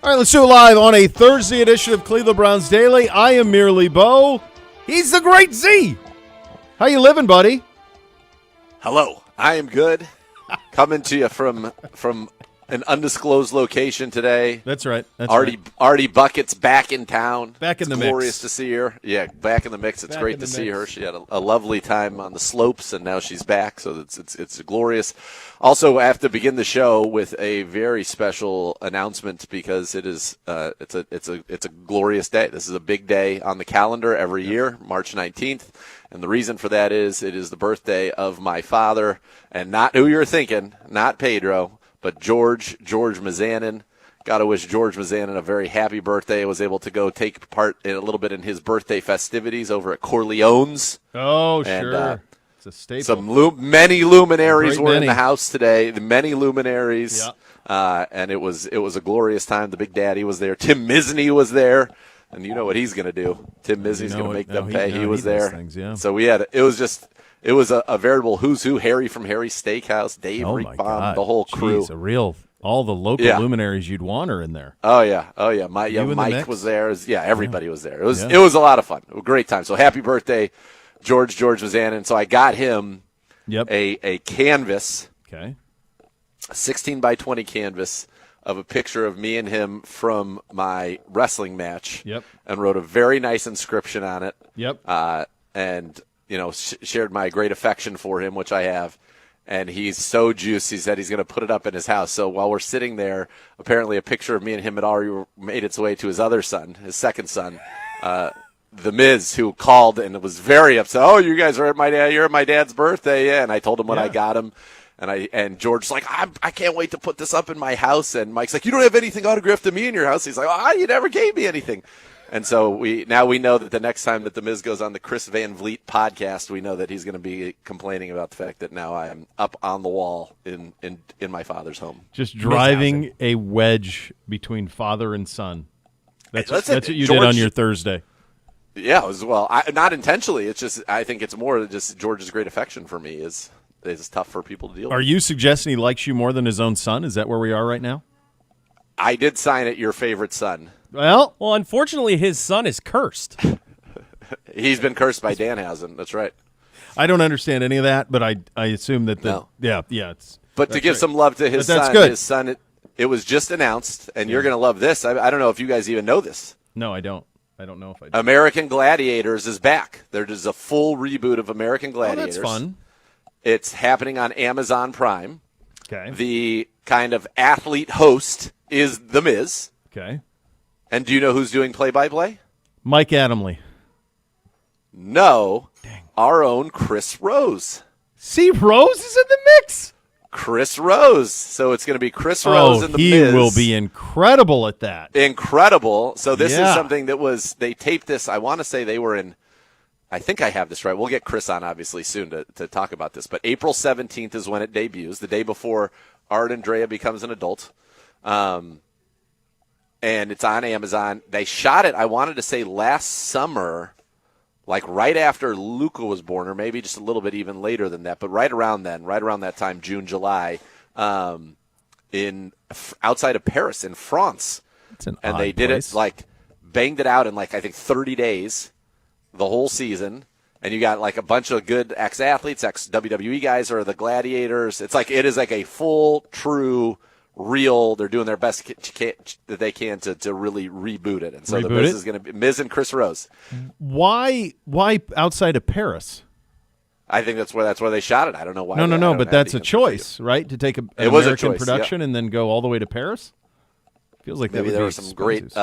All right, let's do it live on a Thursday edition of Cleveland Browns Daily. I am merely Bo. He's the great Z. How you living, buddy? Hello. I am good. Coming to you from an undisclosed location today. That's right. Artie Bucket's back in town. Back in the mix. Glorious to see her. Yeah, back in the mix. It's great to see her. She had a lovely time on the slopes, and now she's back. So it's glorious. Also, I have to begin the show with a very special announcement because it's a glorious day. This is a big day on the calendar every year, March 19th. And the reason for that is it is the birthday of my father, and not who you're thinking, not Pedro, but George Misanin. Got to wish George Misanin a very happy birthday. I was able to go take part in a little bit in his birthday festivities over at Corleone's. Oh, sure. It's a staple. Many luminaries were in the house today. Many luminaries. Yeah. And it was a glorious time. The Big Daddy was there. Tim Misney was there. And you know what he's going to do. Tim Misney's going to make them pay. He was there. Things, yeah. So it was a veritable who's who. Harry from Harry's Steakhouse, Dave Reekbaum, the whole crew. Jeez, all the local luminaries you'd want are in there. Oh yeah. Mike was there. Everybody was there. It was a lot of fun. A great time. So happy birthday, George Misanin. So I got him a canvas, a 16 by 20 canvas of a picture of me and him from my wrestling match. Yep. And wrote a very nice inscription on it. Yep. And shared my great affection for him, which I have. And he's so juiced, he said he's going to put it up in his house. So while we're sitting there, apparently a picture of me and him had already made its way to his other son, his second son, The Miz, who called and was very upset. Oh, you guys are you're at my dad's birthday, yeah. And I told him when I got him. And George's like, I can't wait to put this up in my house. And Mike's like, you don't have anything autographed to me in your house. He's like, you never gave me anything. And so we know that the next time that The Miz goes on the Chris Van Vliet podcast, we know that he's going to be complaining about the fact that now I am up on the wall in my father's home. Just driving a wedge between father and son. That's what you did on your Thursday. Yeah, not intentionally. It's just I think it's more just George's great affection for me is tough for people to deal with. Are you suggesting he likes you more than his own son? Is that where we are right now? I did sign it, your favorite son. Well, unfortunately, his son is cursed. He's been cursed by Danhausen. That's right. I don't understand any of that, but I assume that But to give some love to his son, good. His son, it was just announced, and you're going to love this. I don't know if you guys even know this. No, I don't. I don't know if I do. American Gladiators is back. There's a full reboot of American Gladiators. Oh, that's fun. It's happening on Amazon Prime. Okay. The kind of athlete host is The Miz. Okay. And do you know who's doing play-by-play? Mike Adamle. No. Dang. Our own Chris Rose. See, Rose is in the mix. Chris Rose. So it's going to be Chris Rose and The Miz. He will be incredible at that. Incredible. So this is something that they taped this. I want to say they were in, I think I have this right. We'll get Chris on obviously soon to talk about this. But April 17th is when it debuts, the day before Art Andrea becomes an adult. And it's on Amazon. They shot it, I wanted to say last summer, like right after Luca was born, or maybe just a little bit even later than that, but right around that time, June, July, outside of Paris in France. And they did it, banged it out in I think 30 days, the whole season. And you got a bunch of good ex-athletes, ex-WWE guys or the Gladiators. It is a full, true, real. They're doing their best that they can to really reboot it. And so the Miz is going to be Miz and Chris Rose. Why outside of Paris? I think that's where they shot it. I don't know why. No, but that's a choice, right? To take an American production and then go all the way to Paris? Feels like maybe that would there be were some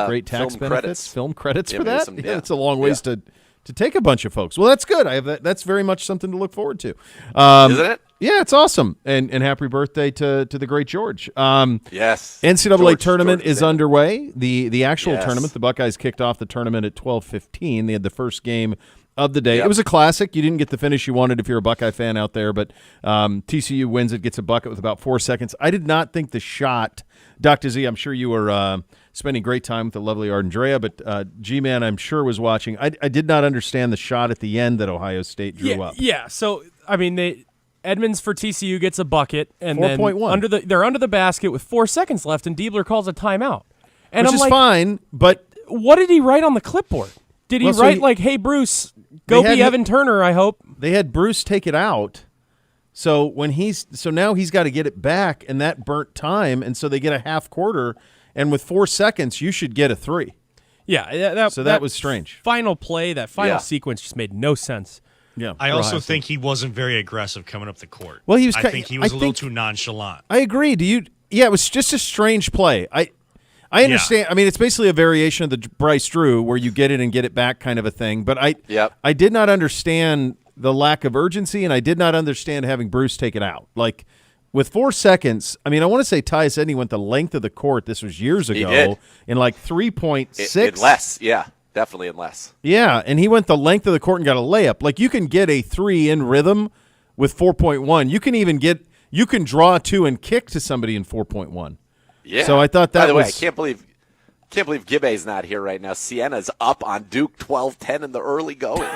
great tax benefits, film credits for that. It's a long ways to take a bunch of folks. Well, that's good. I have that. That's very much something to look forward to. Isn't it? Yeah, it's awesome. And happy birthday to the great George. Yes. NCAA tournament is underway. The actual tournament, the Buckeyes kicked off the tournament at 12:15. They had the first game of the day. Yep. It was a classic. You didn't get the finish you wanted if you're a Buckeye fan out there, but TCU wins it, gets a bucket with about 4 seconds. I did not think the shot, Dr. Z, I'm sure you were spending great time with the lovely Ardendrea, but G-Man, I'm sure, was watching. I did not understand the shot at the end that Ohio State drew up. Yeah, so, I mean, Edmonds for TCU gets a bucket, and 4.1. They're under the basket with 4 seconds left, and Diebler calls a timeout. And which I'm is like, fine, but what did he write on the clipboard? Did he write like, "Hey Bruce, go be Evan Turner"? I hope they had Bruce take it out. So now he's got to get it back, and that burnt time, and so they get a half quarter, and with 4 seconds, you should get a 3. Yeah, that was strange. Final play, that final sequence just made no sense. Yeah, I also think he wasn't very aggressive coming up the court. Well, I think he was a little too nonchalant. I agree. Yeah, it was just a strange play. I understand. I mean, it's basically a variation of the Bryce Drew where you get it and get it back kind of a thing. But I did not understand the lack of urgency, and I did not understand having Bruce take it out. Like, with 4 seconds, I mean, I want to say Tyus Edney went the length of the court. This was years ago. He did. In like 3.6. In less, yeah. Definitely in less. Yeah, and he went the length of the court and got a layup. Like, you can get a 3 in rhythm with 4.1. You can draw 2 and kick to somebody in 4.1. Yeah. So I thought that By the way, was... I can't believe Gibbe's not here right now. Sienna's up on Duke 12-10 in the early going.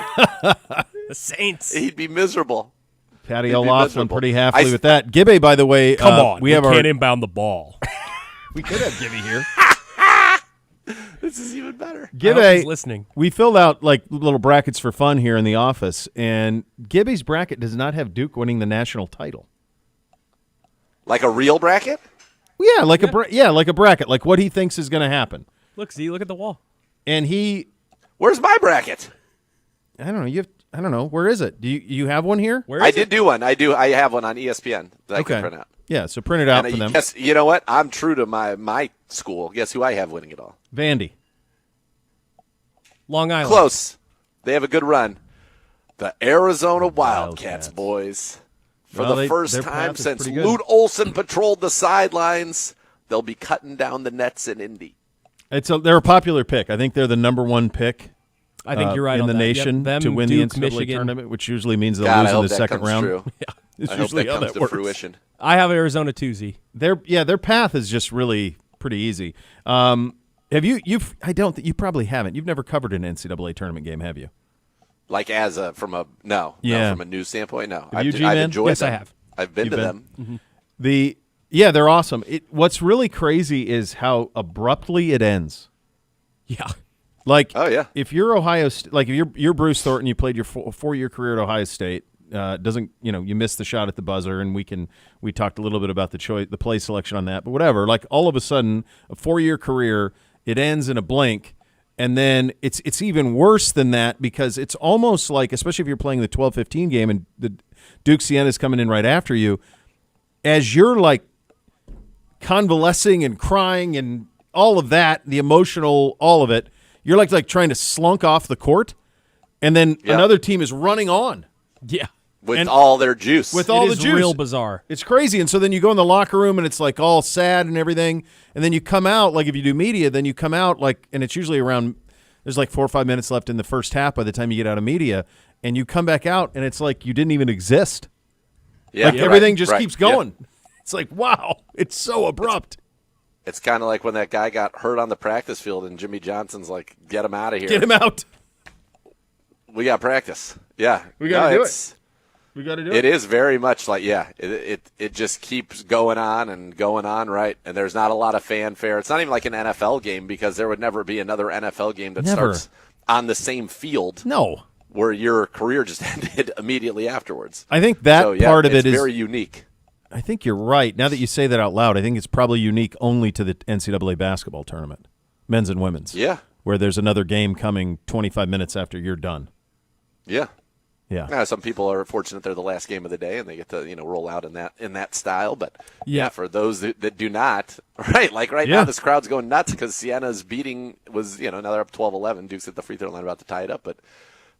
The Saints. He'd be miserable. Patty O'Loughlin pretty happily with that. Gibbe, by the way, come on, we can't inbound the ball. We could have Gibbe here. This is even better. Gibbe, listening. We filled out like little brackets for fun here in the office, and Gibbe's bracket does not have Duke winning the national title. Like a real bracket? Yeah, like a bracket, like what he thinks is going to happen. Look, Z, look at the wall. And where's my bracket? I don't know. I don't know. Where is it? Do you have one here? Where I is did do one. I have one on ESPN that I can print out. Yeah, so print it out and for them. Guess, you know what? I'm true to my school. Guess who I have winning it all? Vandy. Long Island. Close. They have a good run. The Arizona Wildcats, boys. For the first time since Lute Olson patrolled the sidelines, they'll be cutting down the nets in Indy. They're a popular pick. I think they're the number 1 pick. I think you're right in on the that. nation to win Duke, the NCAA Michigan. tournament, which usually means they'll lose in the second round. True. It's I hope usually that how comes that to works. fruition. I have Arizona 2, Z. Their path is just really pretty easy. Have you? I don't think you probably haven't. You've never covered an NCAA tournament game, have you? Like from a news standpoint, no. Have you, I've G-Man? enjoyed Yes, them. I have. I've been to them. Mm-hmm. They're awesome. What's really crazy is how abruptly it ends. Yeah. Like, oh yeah, if you're if you're Bruce Thornton, you played your 4-year career at Ohio State. You missed the shot at the buzzer, and we talked a little bit about the play selection on that, but whatever. Like, all of a sudden, a 4-year career, it ends in a blink, and then it's even worse than that because it's almost like, especially if you're playing the 12-15 game and the Duke Sienna's coming in right after you, as you're like convalescing and crying and all of that, the emotional, all of it. You're like trying to slunk off the court, and then another team is running on. Yeah. With all their juice. With all the juice. It's real bizarre. It's crazy. And so then you go in the locker room, and it's like all sad and everything. And then you come out, like if you do media, then you come out, like, and it's usually around, there's like 4 or 5 minutes left in the first half by the time you get out of media. And you come back out, and it's like you didn't even exist. Yeah, like everything just right. keeps going. Yeah. It's like, wow, it's so abrupt. It's kind of like when that guy got hurt on the practice field and Jimmy Johnson's like, get him out of here. Get him out. We got practice. Yeah. We got to do it. We got to do it. It is very much like, it just keeps going on, right? And there's not a lot of fanfare. It's not even like an NFL game because there would never be another NFL game that starts on the same field. No. Where your career just ended immediately afterwards. I think that part of it is very unique. I think you're right. Now that you say that out loud, I think it's probably unique only to the NCAA basketball tournament, men's and women's. Yeah. Where there's another game coming 25 minutes after you're done. Yeah. Yeah. Now, some people are fortunate they're the last game of the day and they get to roll out in that style. But for those that do not, right? Like now, this crowd's going nuts because Sienna's beating was now they're up 12-11. Duke's at the free throw line about to tie it up, but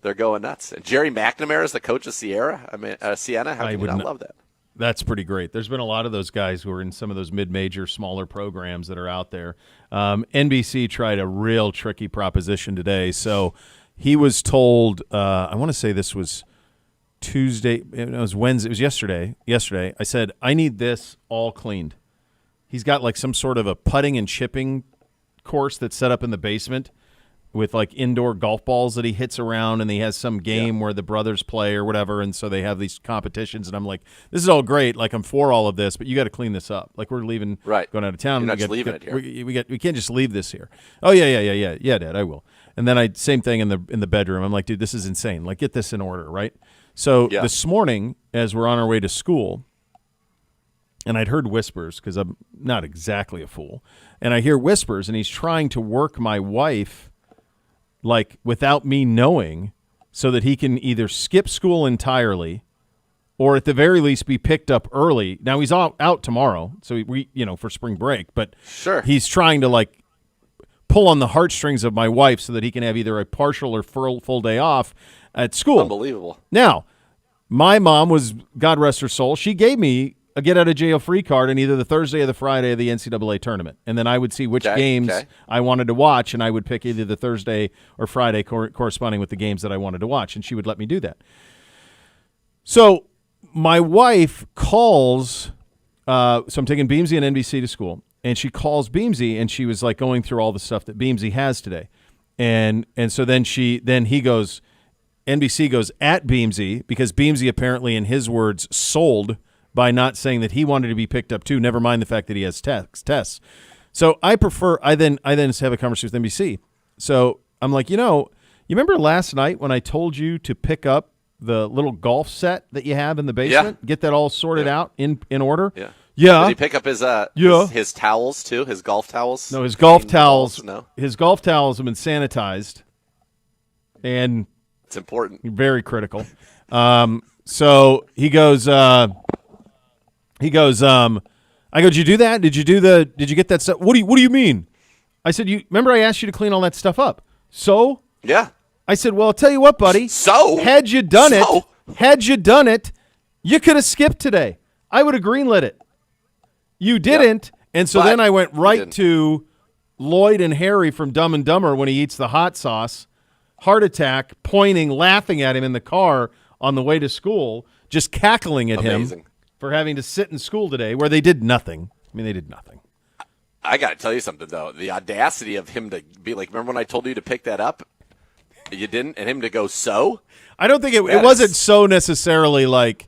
they're going nuts. And Jerry McNamara is the coach of Sienna. How can you not love that? That's pretty great. There's been a lot of those guys who are in some of those mid-major, smaller programs that are out there. NBC tried a real tricky proposition today. So he was told, I want to say this was Tuesday. It was Wednesday. It was yesterday. I said, I need this all cleaned. He's got like some sort of a putting and chipping course that's set up in the basement with like indoor golf balls that he hits around, and he has some game where the brothers play or whatever, and so they have these competitions. And I'm like, this is all great. Like, I'm for all of this, but you got to clean this up. Like, we're leaving, going out of town. You're not just leaving it here. We can't just leave this here. Oh yeah, Dad, I will. And then same thing in the bedroom. I'm like, dude, this is insane. Like, get this in order, right? So this morning, as we're on our way to school, and I'd heard whispers because I'm not exactly a fool, and I hear whispers, and he's trying to work my wife, like, without me knowing, so that he can either skip school entirely or at the very least be picked up early. Now, he's out tomorrow, so we for spring break, but he's trying to, like, pull on the heartstrings of my wife so that he can have either a partial or full day off at school. Unbelievable. Now, my mom was, God rest her soul, she gave me a get-out-of-jail-free card on either the Thursday or the Friday of the NCAA tournament. And then I would see which games I wanted to watch, and I would pick either the Thursday or Friday corresponding with the games that I wanted to watch, and she would let me do that. So my wife calls so I'm taking Beamsy and NBC to school, and she calls Beamsy, and she was like going through all the stuff that Beamsy has today. And so then he goes, NBC goes at Beamsy, because Beamsy apparently, in his words, sold by not saying that he wanted to be picked up too, never mind the fact that he has tests. So I then have a conversation with NBC. So I'm like, you remember last night when I told you to pick up the little golf set that you have in the basement? Get that all sorted out in order? Yeah. Yeah. Did he pick up his towels too? His golf towels? No, his golf towels. No. His golf towels have been sanitized. And it's important. Very critical. So he goes, I go, did you do that? Did you get that stuff? What do you mean? I said, remember I asked you to clean all that stuff up. So? Yeah. I said, well, I'll tell you what, buddy. So? Had you done it, you could have skipped today. I would have greenlit it. You didn't. And so then I went right to Lloyd and Harry from Dumb and Dumber when he eats the hot sauce, heart attack, pointing, laughing at him in the car on the way to school, just cackling at him for having to sit in school today where they did nothing. I mean, they did nothing. I got to tell you something, though. The audacity of him to be like, remember when I told you to pick that up? You didn't? And him to go, so? I don't think it wasn't so necessarily like,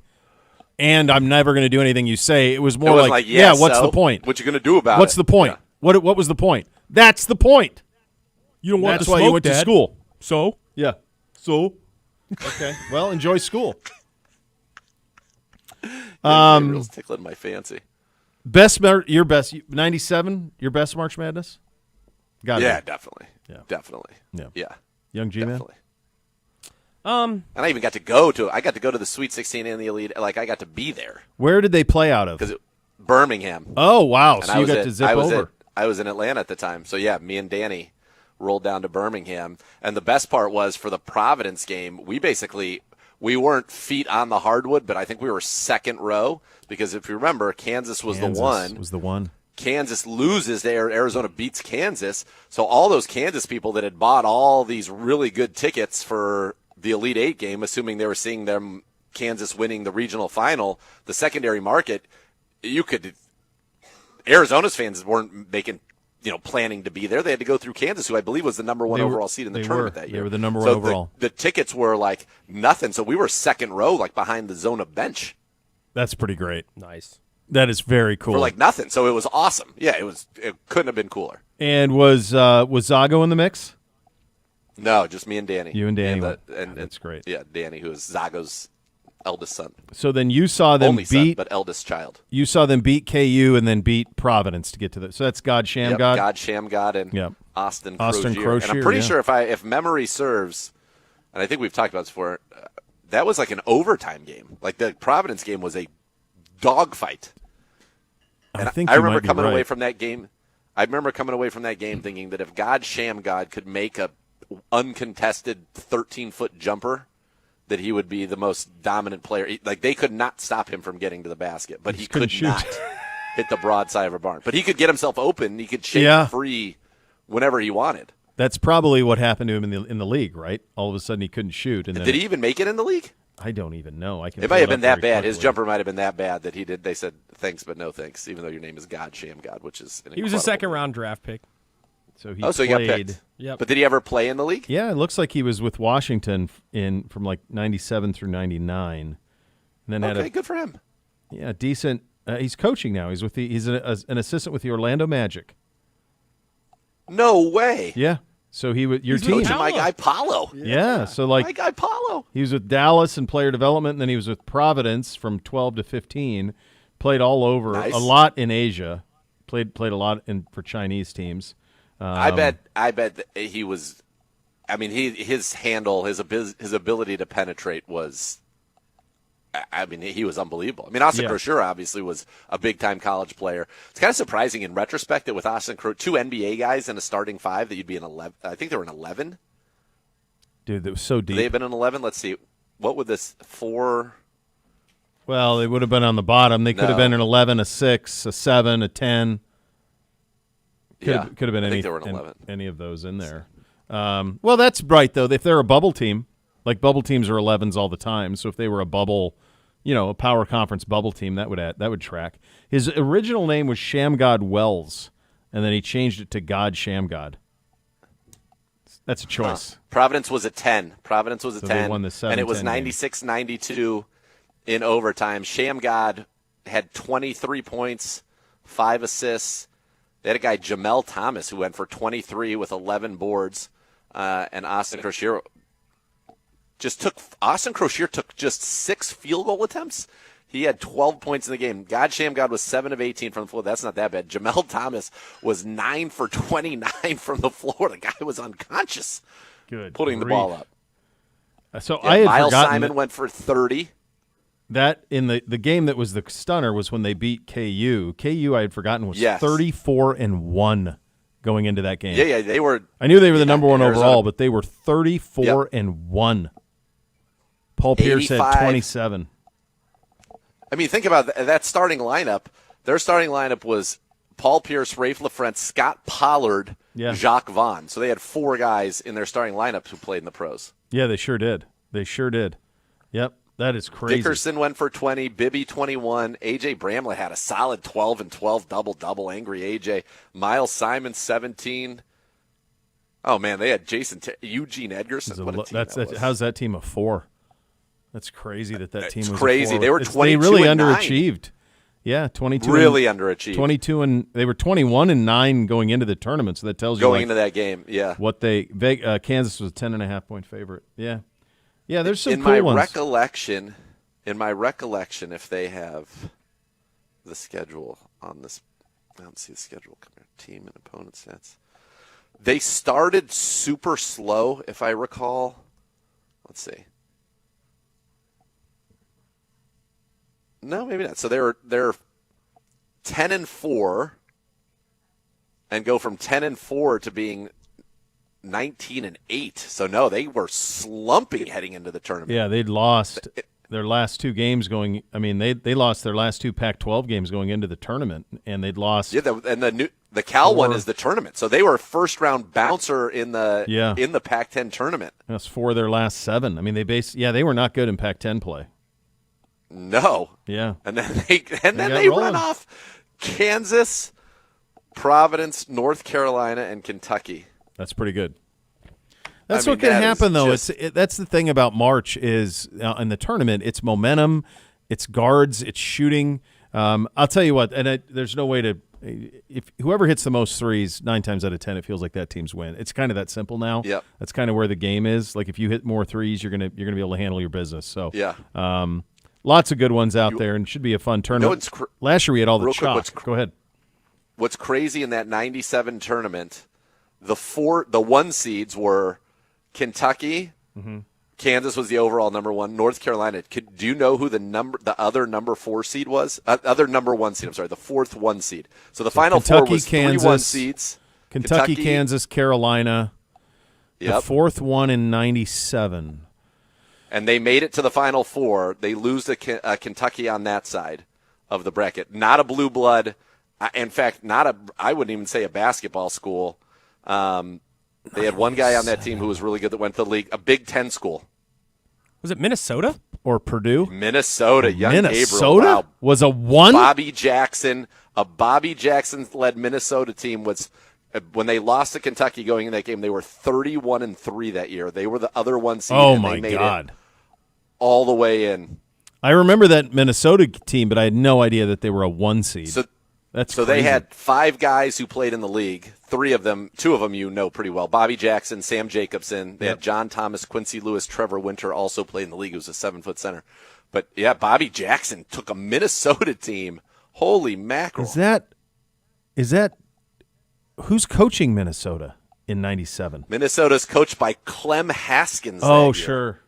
and I'm never going to do anything you say. It was more like, what's the point? What you going to do about it? What's the point? Yeah. What was the point? That's the point. You don't want That's to why smoke, you went Dad. to school. So? Yeah. So? Okay. Well, enjoy school. Real tickling my fancy. Your best 97. Your best March Madness. Got it. Definitely. Yeah, definitely. Yeah. Young G-Man. Definitely. And I even got to go to. I got to go to the Sweet 16 and the Elite. Like, I got to be there. Where did they play out of? Because Birmingham. Oh wow! And so you got to zip over. I was in Atlanta at the time, so yeah, me and Danny rolled down to Birmingham. And the best part was for the Providence game, we weren't feet on the hardwood, but I think we were second row because if you remember, Kansas was the one. Kansas loses there. Arizona beats Kansas. So all those Kansas people that had bought all these really good tickets for the Elite Eight game, assuming they were seeing them Kansas winning the regional final, the secondary market, Arizona's fans weren't planning to be there. They had to go through Kansas, who I believe was the number one overall seed in the tournament that year. They were the number one overall. The tickets were like nothing. So we were second row, like behind the Zona bench. That's pretty great. Nice. That is very cool. For like nothing. So it was awesome. Yeah, it couldn't have been cooler. And was Zago in the mix? No, just me and Danny. You and Danny. And that's great. Yeah, Danny, who is Zago's eldest son. So then you saw them Only son, but eldest child. You saw them beat KU and then beat Providence to get to the. So that's God Shamgod. God Shamgod and Austin Crozier. And I'm pretty sure if memory serves, and I think we've talked about this before, that was like an overtime game. Like the Providence game was a dogfight. And I remember coming away from that game. I remember coming away from that game thinking that if God Shamgod could make a uncontested 13-foot jumper, that he would be the most dominant player. Like they could not stop him from getting to the basket, but he could not hit the broadside of a barn. But he could get himself open. He could shake free whenever he wanted. That's probably what happened to him in the league, right? All of a sudden he couldn't shoot. And did he even make it in the league? I don't even know. It might have been that bad. His jumper might have been that bad that he did. They said thanks, but no thanks. Even though your name is God Shamgod, which is he was a second-round draft pick. So he he got played. picked. Yep. But did he ever play in the league? Yeah, it looks like he was with Washington from like 97 through 99. And then had good for him. Decent. He's coaching now. He's an assistant with the Orlando Magic. No way. Yeah. So your He's team. with My guy Paulo. Yeah. So My guy Paulo. he was with Dallas in player development, and then he was with Providence from 12 to 15. Played all over, Nice. a lot in Asia. Played a lot for Chinese teams. I bet that he was. I mean, his handle, his ability to penetrate was. I mean, he was unbelievable. I mean, Austin Crocier obviously was a big-time college player. It's kind of surprising in retrospect that with Austin Crocier, 2 NBA guys in a starting 5, that you'd be in 11. I think they were in 11. Dude, that was so deep. They've been in 11. Let's see. What would this 4? Well, they would have been on the bottom. They could have been an 11, a 6, a 7, a 10. Could have been I think they were in 11. any of those in there. Well, that's right, though. If they're a bubble team, like bubble teams are 11s all the time. So if they were a bubble, a power conference bubble team, that would track. His original name was Shamgod Wells, and then he changed it to God Shamgod. That's a choice. Providence was a 10. So 10. They won the 7-10 and it was game. 96-92 in overtime. Shamgod had 23 points, 5 assists. They had a guy, Jamel Thomas, who went for 23 with 11 boards, and Austin Crocier took just 6 field goal attempts. He had 12 points in the game. God Shamgod was 7 of 18 from the floor. That's not that bad. Jamel Thomas was 9 for 29 from the floor. The guy was unconscious. Good. Putting the ball up. So I had Miles forgotten Simon went for 30. that in the game that was the stunner was when they beat KU. KU I had forgotten was 34-1 going into that game. Yeah, they were. I knew they were the number 1 Arizona. overall, but they were 34-1. Paul Pierce had 85. 27. I mean, think about that starting lineup. Their starting lineup was Paul Pierce, Rafe LaFrentz, Scott Pollard, Jacques Vaughn. So they had 4 guys in their starting lineup who played in the pros. Yeah, they sure did. Yep, that is crazy. Dickerson went for 20, Bibby 21, A.J. Bramlett had a solid 12 and 12 double-double, angry A.J. Miles Simon 17. Oh, man, they had Eugene Edgerson. What a team that was. How's that team a 4? That's crazy that team was crazy. A 4. They were 22 They really and 9. underachieved. Yeah, 22. Really underachieved. 22 and they were 21-9 going into the tournament. So that tells you into that game. Yeah. What Kansas was a 10.5-point favorite. Yeah. Yeah, there's some in cool my ones. In my recollection, if they have the schedule on this, I don't see the schedule. Come here, team and opponent sets. They started super slow, if I recall. Let's see. No, maybe not. So they're 10-4, and go from 10-4 to being 19-8. So no, they were slumping heading into the tournament. Yeah, they'd lost their last 2 games going. I mean, they lost their last 2 Pac-12 games going into the tournament, and they'd lost. Yeah, and the Cal one is the tournament. So they were a first-round bouncer in the Pac-10 tournament. That's 4 of their last 7. I mean, they were not good in Pac-10 play. No. Yeah. And then they run off Kansas, Providence, North Carolina, and Kentucky. That's pretty good. That's what can happen, though. That's the thing about March is in the tournament, it's momentum, it's guards, it's shooting. I'll tell you what, and there's no way to if whoever hits the most threes, 9 times out of 10, it feels like that team's win. It's kind of that simple now. Yep. That's kind of where the game is. Like if you hit more threes, you're gonna be able to handle your business. So lots of good ones out there, and should be a fun tournament. Last year we had all the chalk. Go ahead. What's crazy in that 97 tournament, the 1 seeds were Kentucky. Mm-hmm. Kansas was the overall number 1. North Carolina. Do you know who the other number 4 seed was? Other number 1 seed. I'm sorry, the 4th 1 seed. So the final Kentucky, 4 was Kansas, 3 1 seeds. Kentucky, Kansas, Carolina. Yep. The 4th one in 97. And they made it to the final 4. They lose to Kentucky on that side of the bracket. Not a blue blood. In fact, I wouldn't even say a basketball school. They had one guy on that team who was really good that went to the league. A Big Ten school. Was it Minnesota? Or Purdue? Minnesota. Young Minnesota? Gabriel. Wow. Was a 1? Bobby Jackson. A Bobby Jackson-led Minnesota team was when they lost to Kentucky going in that game, they were 31-3 that year. They were the other one seed. Oh, and my they made God. It all the way in. I remember that Minnesota team, but I had no idea that they were a 1 seed. So crazy. they had 5 guys who played in the league. 2 of them you know pretty well. Bobby Jackson, Sam Jacobson. They had John Thomas, Quincy Lewis, Trevor Winter also played in the league. He was a 7-foot center. But, yeah, Bobby Jackson took a Minnesota team. Holy mackerel. Is that who's coaching Minnesota in 97? Minnesota's coached by Clem Haskins. Oh, sure.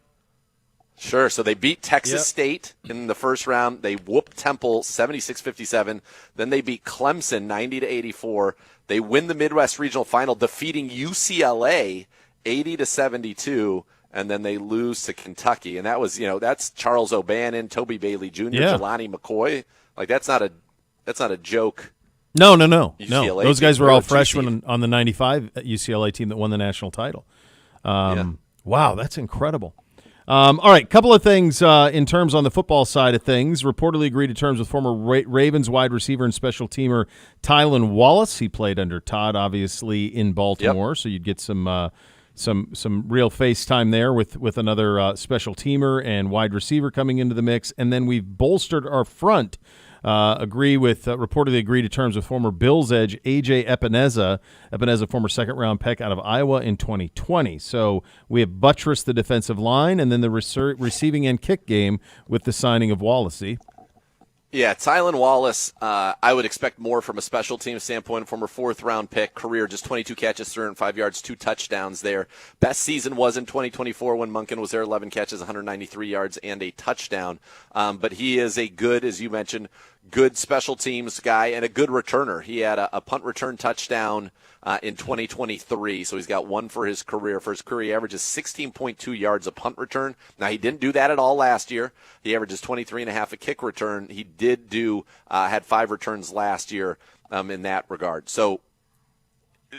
Sure. So they beat Texas State in the first round. They whooped Temple 76-57. Then they beat Clemson 90-84. They win the Midwest Regional Final, defeating UCLA 80-72. And then they lose to Kentucky. And that was, that's Charles O'Bannon, Toby Bailey Jr., Jelani McCoy. Like, that's not a joke. No. UCLA Those guys team. were all freshmen on the 95 UCLA team that won the national title. Wow, that's incredible. All right, couple of things in terms on the football side of things. Reportedly agreed to terms with former Ravens wide receiver and special teamer Tylan Wallace. He played under Todd, obviously, in Baltimore, so you'd get some real face time there with another special teamer and wide receiver coming into the mix. And then we've bolstered our front. Reportedly agree to terms with former Bills edge A.J. Epineza. Epineza, former second-round pick out of Iowa in 2020. So we have buttressed the defensive line and then the receiving and kick game with the signing of Wallacey. Yeah, Tylan Wallace, I would expect more from a special team standpoint. Former 4th-round pick, career just 22 catches, 305 yards, 2 touchdowns there. Best season was in 2024 when Monkin was there, 11 catches, 193 yards, and a touchdown. But he is a good, as you mentioned, good special teams guy and a good returner. He had a punt return touchdown in 2023, so he's got 1 for his career. For his career, he averages 16.2 yards a punt return. Now, he didn't do that at all last year. He averages 23.5 a kick return. He did had 5 returns last year in that regard. So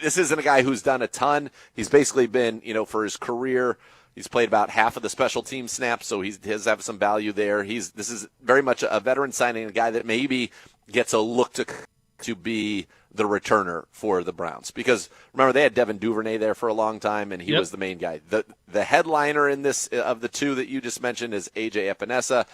this isn't a guy who's done a ton. He's basically been, for his career, he's played about half of the special team snaps, so he does have some value there. This is very much a veteran signing, a guy that maybe gets a look to be the returner for the Browns. Because remember, they had Devin Duvernay there for a long time, and he was the main guy. The headliner in this of the 2 that you just mentioned is A.J. Epineza.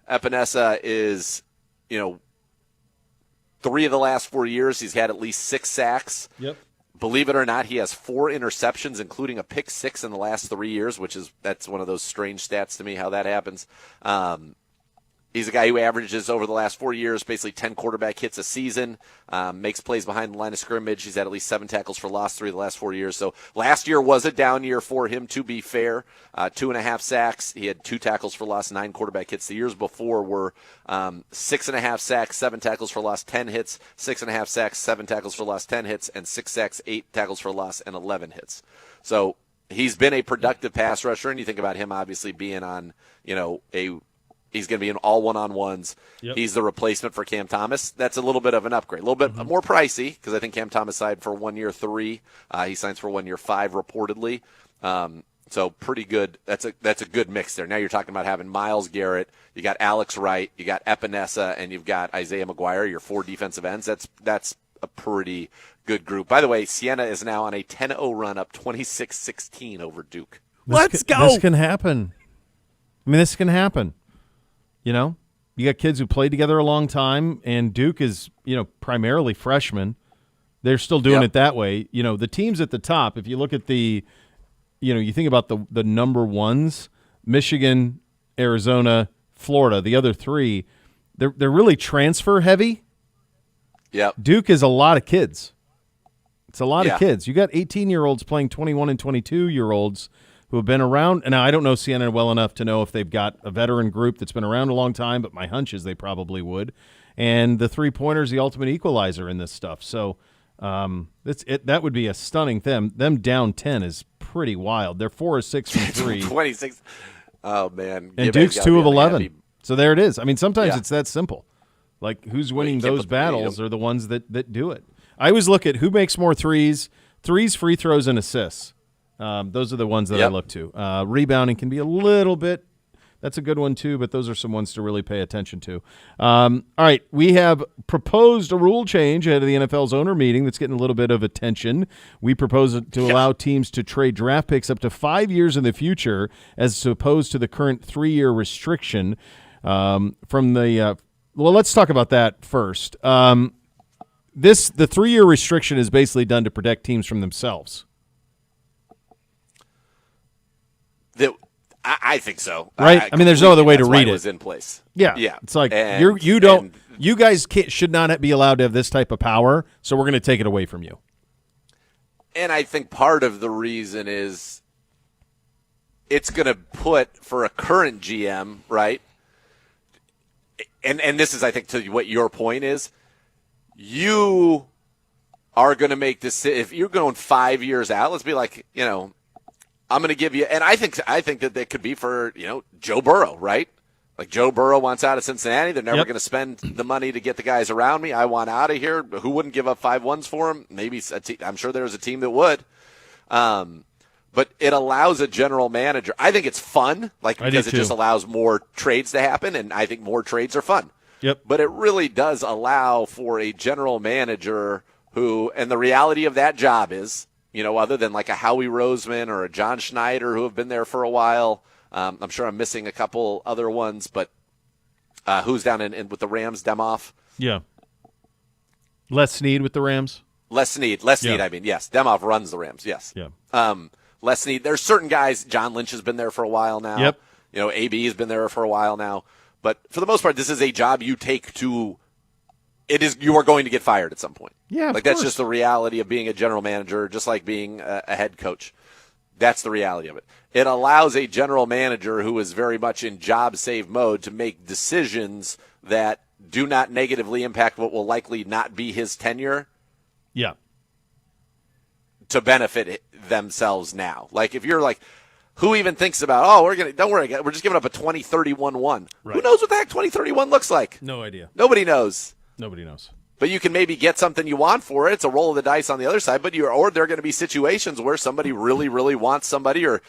Epineza is, 3 of the last 4 years, he's had at least 6 sacks. Yep. Believe it or not, he has 4 interceptions, including a pick 6 in the last 3 years, that's one of those strange stats to me, how that happens. He's a guy who averages over the last 4 years basically 10 quarterback hits a season, makes plays behind the line of scrimmage. He's had at least 7 tackles for loss 3 of the last 4 years. So last year was a down year for him, to be fair. 2.5 sacks. He had 2 tackles for loss, 9 quarterback hits. The years before were 6.5 sacks, 7 tackles for loss, 10 hits, 6.5 sacks, 7 tackles for loss, 10 hits, and 6 sacks, 8 tackles for loss, and 11 hits. So he's been a productive pass rusher, and you think about him obviously being on, he's going to be in all one-on-ones. Yep. He's the replacement for Cam Thomas. That's a little bit of an upgrade. A little bit more pricey because I think Cam Thomas signed for 1 year 3. He signs for 1 year 5 reportedly. So pretty good. That's a good mix there. Now you're talking about having Myles Garrett. You got Alex Wright. You got Epineza, and you've got Isaiah McGuire. Your 4 defensive ends. That's a pretty good group. By the way, Siena is now on a 10-0 run, up 26-16 over Duke. Let's go. This can happen. This can happen. You got kids who played together a long time, and Duke is, primarily freshmen. They're still doing it that way. The teams at the top, if you look at you think about the number ones, Michigan, Arizona, Florida, the other 3, they're really transfer heavy. Yeah. Duke is a lot of kids. It's a lot of kids. You got 18-year-olds playing 21 and 22-year-olds who have been around. And I don't know Siena well enough to know if they've got a veteran group that's been around a long time, but my hunch is they probably would. And the 3-pointer is the ultimate equalizer in this stuff. So that would be a stunning thing. Them down 10 is pretty wild. They're 4 of 6 from 3. 26. Oh, man. And Duke's 2 of 11. So there it is. Sometimes it's that simple. Like, who's winning those battles are the ones that do it. I always look at who makes more threes, free throws, and assists. Those are the ones that I look to. Rebounding can be a little bit That's a good one, too, but those are some ones to really pay attention to. All right, we have proposed a rule change ahead of the NFL's owner meeting that's getting a little bit of attention. We propose to allow teams to trade draft picks up to 5 years in the future as opposed to the current 3-year restriction from the well, let's talk about that first. The 3-year restriction is basically done to protect teams from themselves. I think so. Right? I mean, there's no other way to read it. Was in place. Yeah. Yeah. It's like you guys should not be allowed to have this type of power, so we're going to take it away from you. And I think part of the reason is it's going to put for a current GM, right? And this is, I think, to what your point is. You are going to make this. If you're going 5 years out, let's be like, I'm going to give you, and I think that could be for, Joe Burrow, right? Like Joe Burrow wants out of Cincinnati. They're never going to spend the money to get the guys around me. I want out of here. Who wouldn't give up 5-1s for him? Maybe I'm sure there's a team that would. But it allows a general manager. I think it's fun, because it just allows more trades to happen, and I think more trades are fun. Yep. But it really does allow for a general manager who, and the reality of that job is, other than like a Howie Roseman or a John Schneider who have been there for a while. I'm sure I'm missing a couple other ones, but who's down in with the Rams, Demoff? Yeah. Les Snead with the Rams? Les Snead, I mean, yes. Demoff runs the Rams, yes. Yeah. Les Snead, there's certain guys, John Lynch has been there for a while now. Yep. AB has been there for a while now. But for the most part, this is a job you take to you are going to get fired at some point. Yeah, that's just the reality of being a general manager, just like being a head coach. That's the reality of it. It allows a general manager who is very much in job save mode to make decisions that do not negatively impact what will likely not be his tenure. Yeah. To benefit themselves now. Like if you're like, who even thinks about, don't worry, we're just giving up a 2031-1. Right. Who knows what the heck 2031 looks like? No idea. Nobody knows. Nobody knows. But you can maybe get something you want for it. It's a roll of the dice on the other side. But or there are going to be situations where somebody really, really wants somebody, or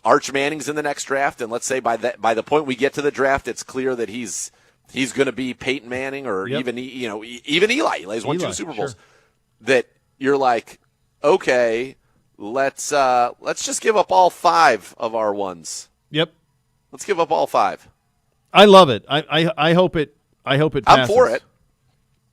Arch Manning's in the next draft, and let's say by the point we get to the draft, it's clear that he's going to be Peyton Manning, or even Eli. Eli's won 2 Super Bowls. Sure. That you're like, okay, let's just give up all 5 of our ones. Yep. Let's give up all 5. I love it. I hope it passes. I'm for it.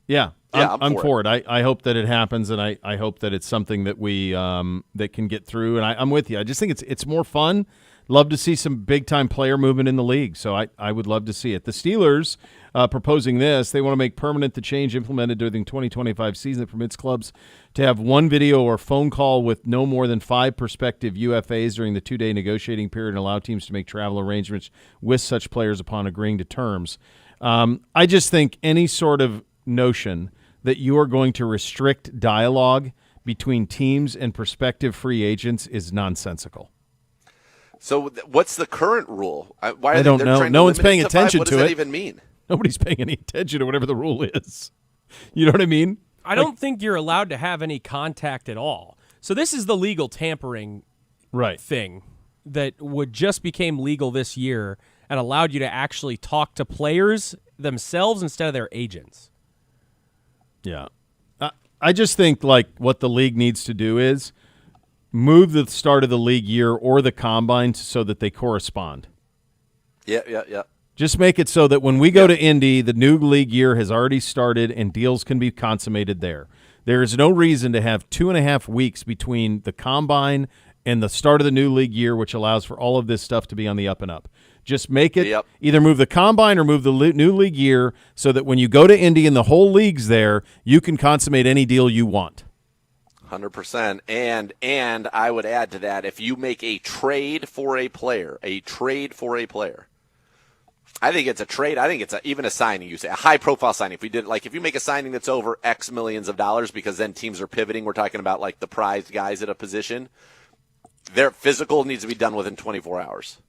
Yeah, I'm for it. I hope that it happens, and I hope that it's something that we that can get through. And I'm with you. I just think it's more fun. Love to see some big-time player movement in the league, so I would love to see it. The Steelers proposing this. They want to make permanent the change implemented during the 2025 season that permits clubs to have one video or phone call with no more than 5 prospective UFAs during the 2-day negotiating period, and allow teams to make travel arrangements with such players upon agreeing to terms. I just think any sort of notion that you are going to restrict dialogue between teams and prospective free agents is nonsensical. So what's the current rule? Why I don't know. No one's paying attention to it. What does that even mean? Nobody's paying any attention to whatever the rule is. You know what I mean? I don't think you're allowed to have any contact at all. So this is the legal tampering thing that would just became legal this year and allowed you to actually talk to players themselves instead of their agents. Yeah. I just think what the league needs to do is move the start of the league year or the combine so that they correspond. Yeah. Just make it so that when we go to Indy, the new league year has already started and deals can be consummated there. There is no reason to have 2.5 weeks between the combine and the start of the new league year, which allows for all of this stuff to be on the up and up. Just make it either move the combine or move the new league year so that when you go to Indy and the whole league's there, you can consummate any deal you want. 100%. And I would add to that, if you make a trade for a player, I think it's a trade. I think it's even a signing. You say a high-profile signing. If you make a signing that's over X millions of dollars, because then teams are pivoting. We're talking about like the prized guys at a position. Their physical needs to be done within 24 hours.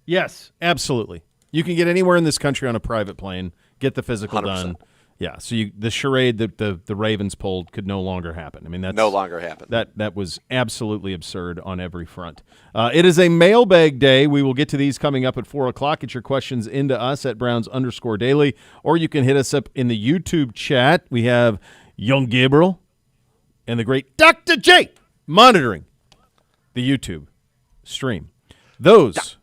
Yes, absolutely. You can get anywhere in this country on a private plane, get the physical 100%. Done. Yeah, so the charade that the Ravens pulled could no longer happen. I mean, that's no longer happen. That was absolutely absurd on every front. It is a mailbag day. We will get to these coming up at 4 o'clock. Get your questions into us at Browns_Daily, or you can hit us up in the YouTube chat. We have Young Gabriel and the great Dr. J monitoring the YouTube stream. Those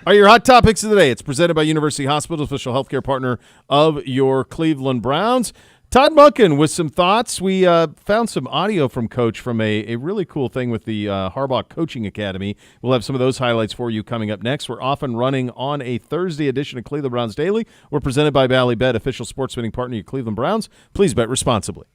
are your hot topics of the day. It's presented by University Hospital, official healthcare partner of your Cleveland Browns. Todd Monken with some thoughts. We found some audio from Coach from a really cool thing with the Harbaugh Coaching Academy. We'll have some of those highlights for you coming up next. We're off and running on a Thursday edition of Cleveland Browns Daily. We're presented by Bally Bet, official sports betting partner of your Cleveland Browns. Please bet responsibly.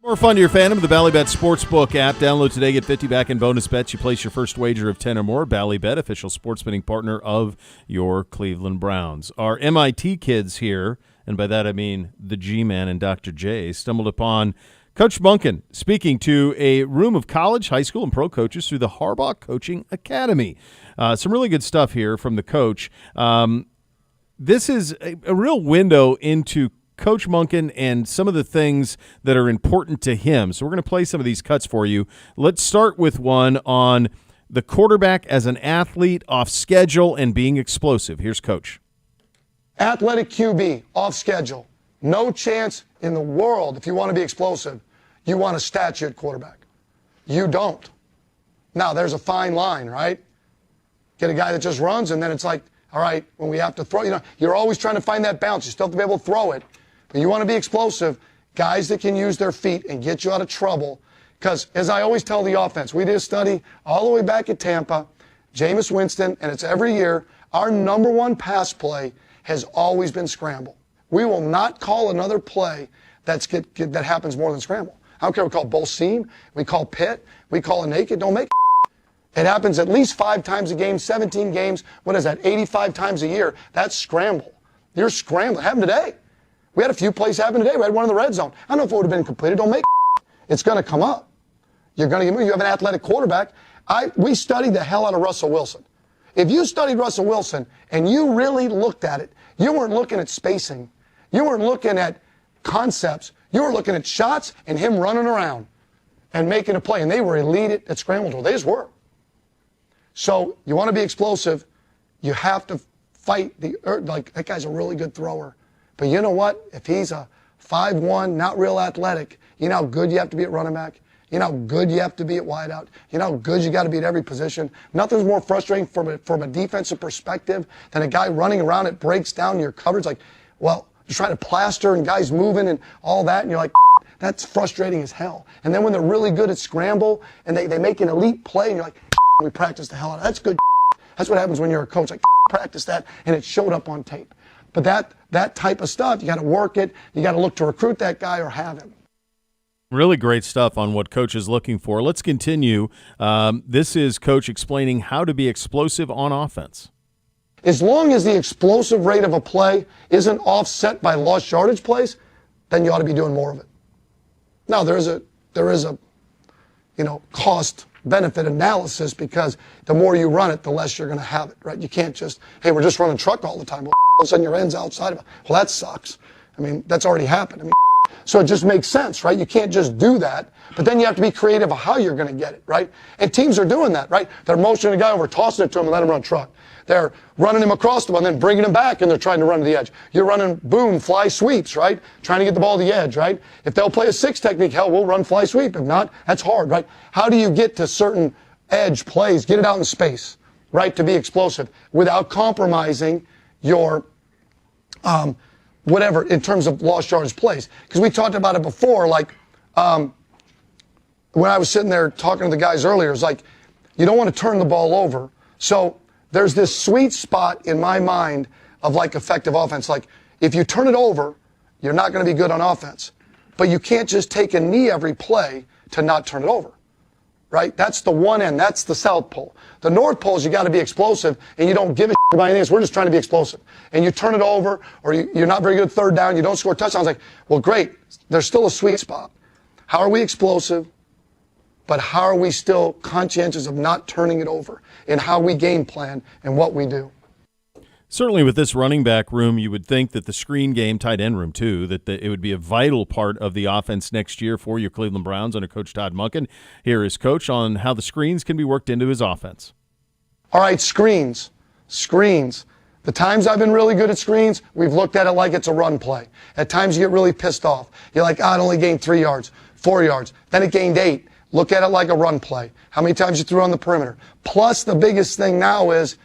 More fun to your fandom of the Bally Bet Sportsbook app. Download today. Get 50 back in bonus bets. You place your first wager of 10 or more. Bally Bet, official sports betting partner of your Cleveland Browns. Our MIT kids here, and by that I mean the G-Man and Dr. J, stumbled upon Coach Monken speaking to a room of college, high school, and pro coaches through the Harbaugh Coaching Academy. Some really good stuff here from the coach. This is a real window into Coach Monken and some of the things that are important to him. So we're going to play some of these cuts for you. Let's start with one on the quarterback as an athlete, off schedule, and being explosive. Here's Coach. Athletic QB, off schedule. No chance in the world, if you want to be explosive, you want a statue at quarterback. You don't. Now, there's a fine line, right? Get a guy that just runs, and then it's like, all right, when we have to throw, you're always trying to find that bounce. You still have to be able to throw it. But you want to be explosive. Guys that can use their feet and get you out of trouble. Because, as I always tell the offense, we did a study all the way back at Tampa, Jameis Winston, and it's every year, our number one pass play has always been scramble. We will not call another play that happens more than scramble. I don't care if we call both seam, we call pit, we call a naked, don't make it. It happens at least 5 times a game, 17 games. What is that, 85 times a year? That's scramble. You're scrambling. It happened today. We had a few plays happen today. We had one in the red zone. I don't know if it would have been completed. Don't make it. It's going to come up. You're going to get moved. You have an athletic quarterback. We studied the hell out of Russell Wilson. If you studied Russell Wilson and you really looked at it, you weren't looking at spacing. You weren't looking at concepts. You were looking at shots and him running around and making a play. And they were elite at scramble drill. They just were. So you want to be explosive. You have to fight like that guy's a really good thrower. But you know what? If he's a 5'1", not real athletic, you know how good you have to be at running back? You know how good you have to be at wideout? You know how good you got to be at every position? Nothing's more frustrating from a defensive perspective than a guy running around. It breaks down your coverage. Like, well, you're trying to plaster and guys moving and all that, and you're like, that's frustrating as hell. And then when they're really good at scramble and they make an elite play, and you're like, we practiced the hell out of it. That's good. That's what happens when you're a coach. Like, practice that, and it showed up on tape. But that type of stuff, you got to work it. You got to look to recruit that guy or have him. Really great stuff on what Coach is looking for. Let's continue. This is Coach explaining how to be explosive on offense. As long as the explosive rate of a play isn't offset by lost yardage plays, then you ought to be doing more of it. Now, there is a cost benefit analysis, because the more you run it, the less you're going to have it, right? You can't just, hey, we're just running truck all the time. Well, all of a sudden your end's outside of it. Well, that sucks. I mean, that's already happened. I mean, so it just makes sense, right? You can't just do that, but then you have to be creative of how you're going to get it, right? And teams are doing that, right? They're motioning a guy over, tossing it to him, and letting him run truck. They're running him across the one, then bringing him back, and they're trying to run to the edge. You're running boom, fly sweeps, right? Trying to get the ball to the edge, right? If they'll play a 6 technique, hell, we'll run fly sweep. If not, that's hard, right? How do you get to certain edge plays, get it out in space, right, to be explosive without compromising your whatever in terms of lost yardage plays? Because we talked about it before, like when I was sitting there talking to the guys earlier, it's like you don't want to turn the ball over. So there's this sweet spot in my mind of like effective offense. Like if you turn it over, you're not going to be good on offense. But you can't just take a knee every play to not turn it over. Right? That's the one end. That's the South Pole. The North Pole is you got to be explosive, and you don't give a shit about anything else. We're just trying to be explosive. And you turn it over, or you're not very good third down, you don't score touchdowns. Like, well, great. There's still a sweet spot. How are we explosive, but how are we still conscientious of not turning it over in how we game plan and what we do? Certainly with this running back room, you would think that the screen game, tight end room too, that it would be a vital part of the offense next year for your Cleveland Browns under Coach Todd Monken. Here is Coach on how the screens can be worked into his offense. All right, screens. The times I've been really good at screens, we've looked at it like it's a run play. At times you get really pissed off. You're like, it only gained 3 yards, 4 yards. Then it gained 8. Look at it like a run play. How many times you threw on the perimeter. Plus, the biggest thing now is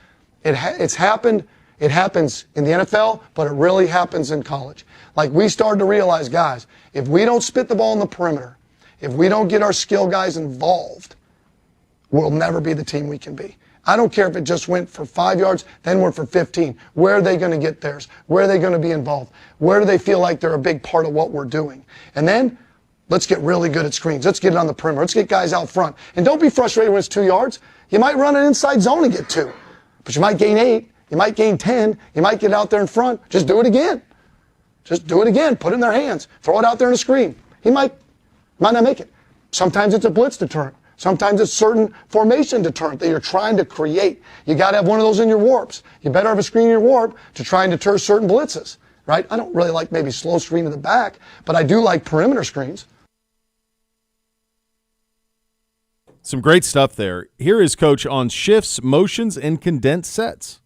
it's happened. It happens in the NFL, but it really happens in college. Like we started to realize, guys, if we don't spit the ball in the perimeter, if we don't get our skill guys involved, we'll never be the team we can be. I don't care if it just went for 5 yards, then went for 15. Where are they going to get theirs? Where are they going to be involved? Where do they feel like they're a big part of what we're doing? And then let's get really good at screens. Let's get it on the perimeter. Let's get guys out front. And don't be frustrated when it's 2 yards. You might run an inside zone and get 2, but you might gain 8. You might gain 10. You might get out there in front. Just do it again. Just do it again. Put it in their hands. Throw it out there in a screen. He might not make it. Sometimes it's a blitz deterrent. Sometimes it's certain formation deterrent that you're trying to create. You got to have one of those in your warps. You better have a screen in your warp to try and deter certain blitzes, right? I don't really like maybe slow screen to the back, but I do like perimeter screens. Some great stuff there. Here is Coach on shifts, motions, and condensed sets.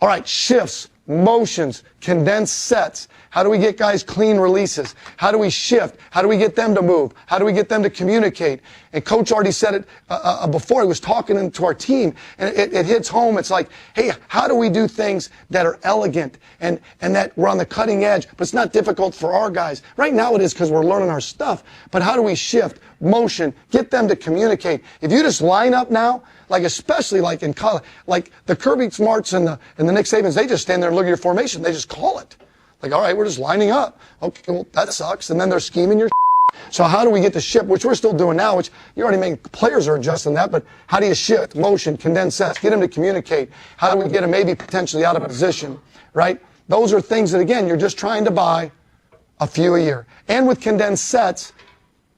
All right, shifts. motions, condensed sets? How do we get guys clean releases? How do we shift? How do we get them to move? How do we get them to communicate? And Coach already said it before. He was talking to our team, and it hits home. It's like, hey, how do we do things that are elegant and that we're on the cutting edge, but it's not difficult for our guys? Right now it is because we're learning our stuff. But how do we shift, motion, get them to communicate? If you just line up now, like especially like in college, like the Kirby Smarts and the Nick Sabans, they just stand there and look at your formation. They just call it. Like, all right, we're just lining up. Okay, well, that sucks. And then they're scheming your So how do we get the shift, which we're still doing now, which you already made, players are adjusting that, but how do you shift, motion, condense sets, get them to communicate? How do we get them maybe potentially out of position, right? Those are things that, again, you're just trying to buy a few a year. And with condensed sets,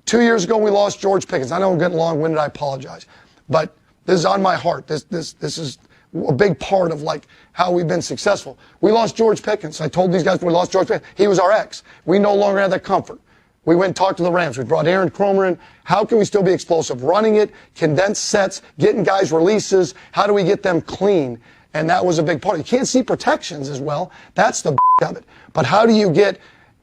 2 years ago we lost George Pickens. I know I'm getting long-winded, I apologize. But this is on my heart. This is a big part of like how we've been successful. We lost George Pickens. I told these guys when we lost George Pickens, he was our ex. We no longer have that comfort. We went and talked to the Rams. We brought Aaron Cromer in. How can we still be explosive? Running it, condensed sets, getting guys releases. How do we get them clean? And that was a big part. You can't see protections as well. That's the of it. But how do you get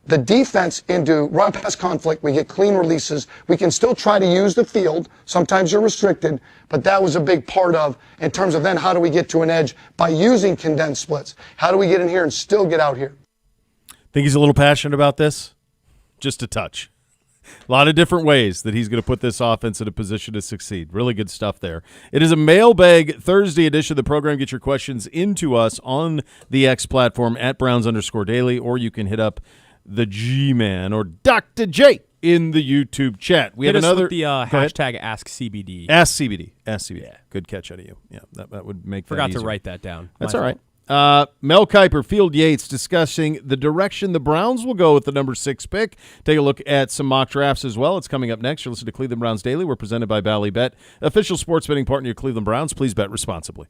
the defense into run pass conflict? We get clean releases. We can still try to use the field. Sometimes you're restricted, but that was a big part of in terms of then how do we get to an edge by using condensed splits? How do we get in here and still get out here? Think he's a little passionate about this? Just a touch. A lot of different ways that he's going to put this offense in a position to succeed. Really good stuff there. It is a Mailbag Thursday edition of the program. Get your questions into us on the X platform at Browns_Daily, or you can hit up the G-Man or Dr. J in the YouTube chat. We hit have us another with the hashtag AskCBD. AskCBD. AskCBD. Yeah. Good catch out of you. Yeah, that would make Forgot that to easier. write that down. That's My all fault. right. Mel Kiper, Field Yates discussing the direction the Browns will go with the number 6 pick. Take a look at some mock drafts as well. It's coming up next. You're listening to Cleveland Browns Daily. We're presented by Ballybet, official sports betting partner of Cleveland Browns. Please bet responsibly.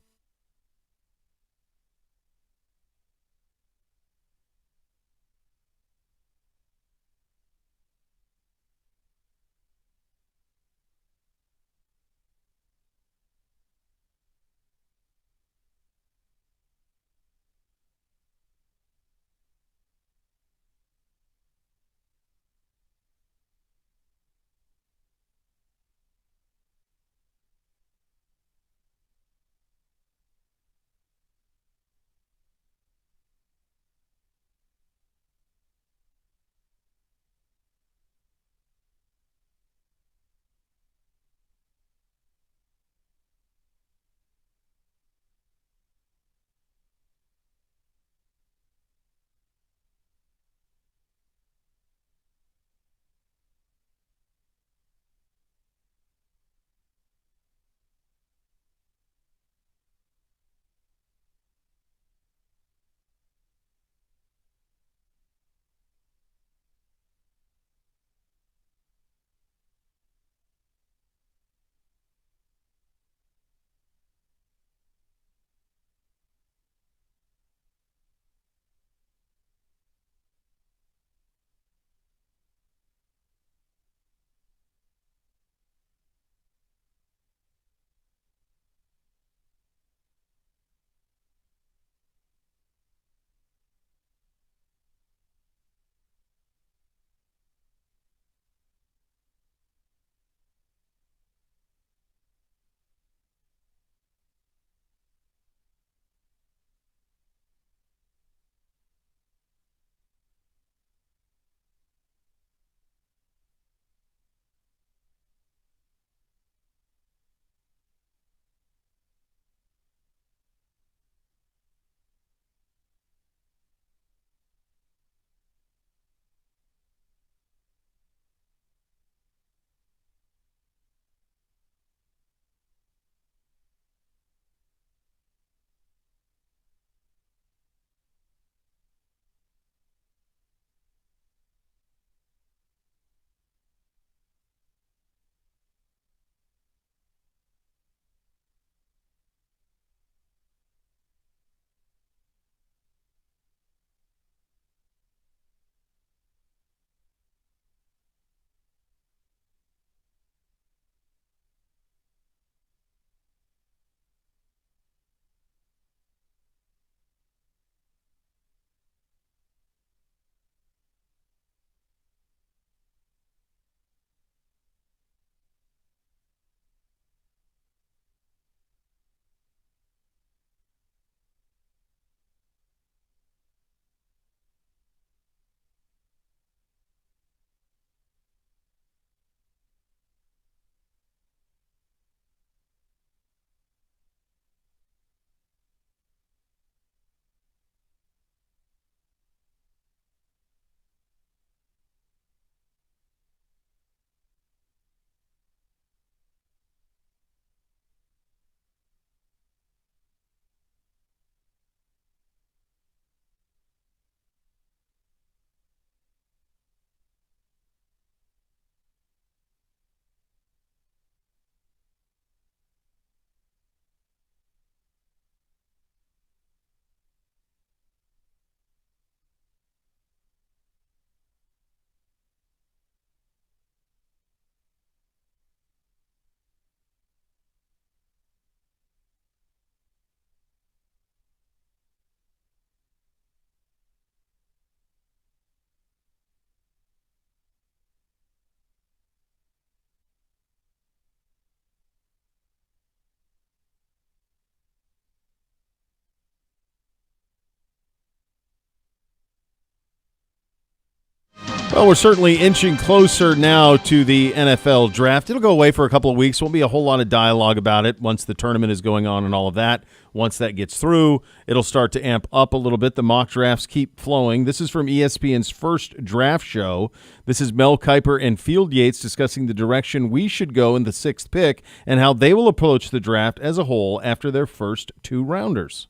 Well, we're certainly inching closer now to the NFL draft. It'll go away for a couple of weeks. Won't be a whole lot of dialogue about it once the tournament is going on and all of that. Once that gets through, it'll start to amp up a little bit. The mock drafts keep flowing. This is from ESPN's first draft show. This is Mel Kiper and Field Yates discussing the direction we should go in the 6th pick and how they will approach the draft as a whole after their first 2 rounders.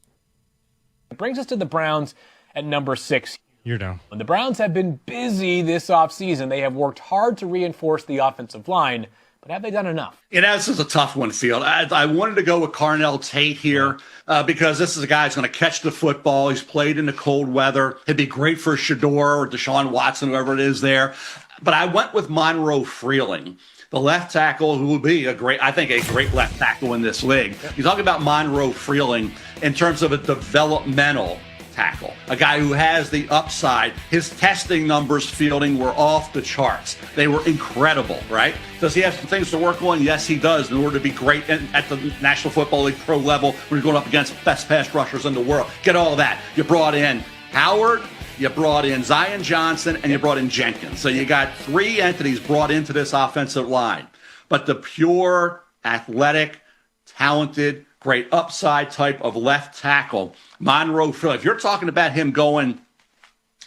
It brings us to the Browns at number 6. You're down. And the Browns have been busy this offseason. They have worked hard to reinforce the offensive line, but have they done enough? This is a tough one, Field. I wanted to go with Carnell Tate here because this is a guy who's going to catch the football. He's played in the cold weather. He'd be great for Shador or Deshaun Watson, whoever it is there. But I went with Monroe Freeling, the left tackle, who will be a great left tackle in this league. You're talking about Monroe Freeling in terms of a developmental tackle, a guy who has the upside. His testing numbers fielding were off the charts. They were incredible, right? Does he have some things to work on? Yes, he does, in order to be great at the National Football League pro level when you're going up against best pass rushers in the world. Get all of that. You brought in Howard, you brought in Zion Johnson, and you brought in Jenkins. So you got 3 entities brought into this offensive line. But the pure, athletic, talented, great upside type of left tackle, Monroe Freeling. If you're talking about him going,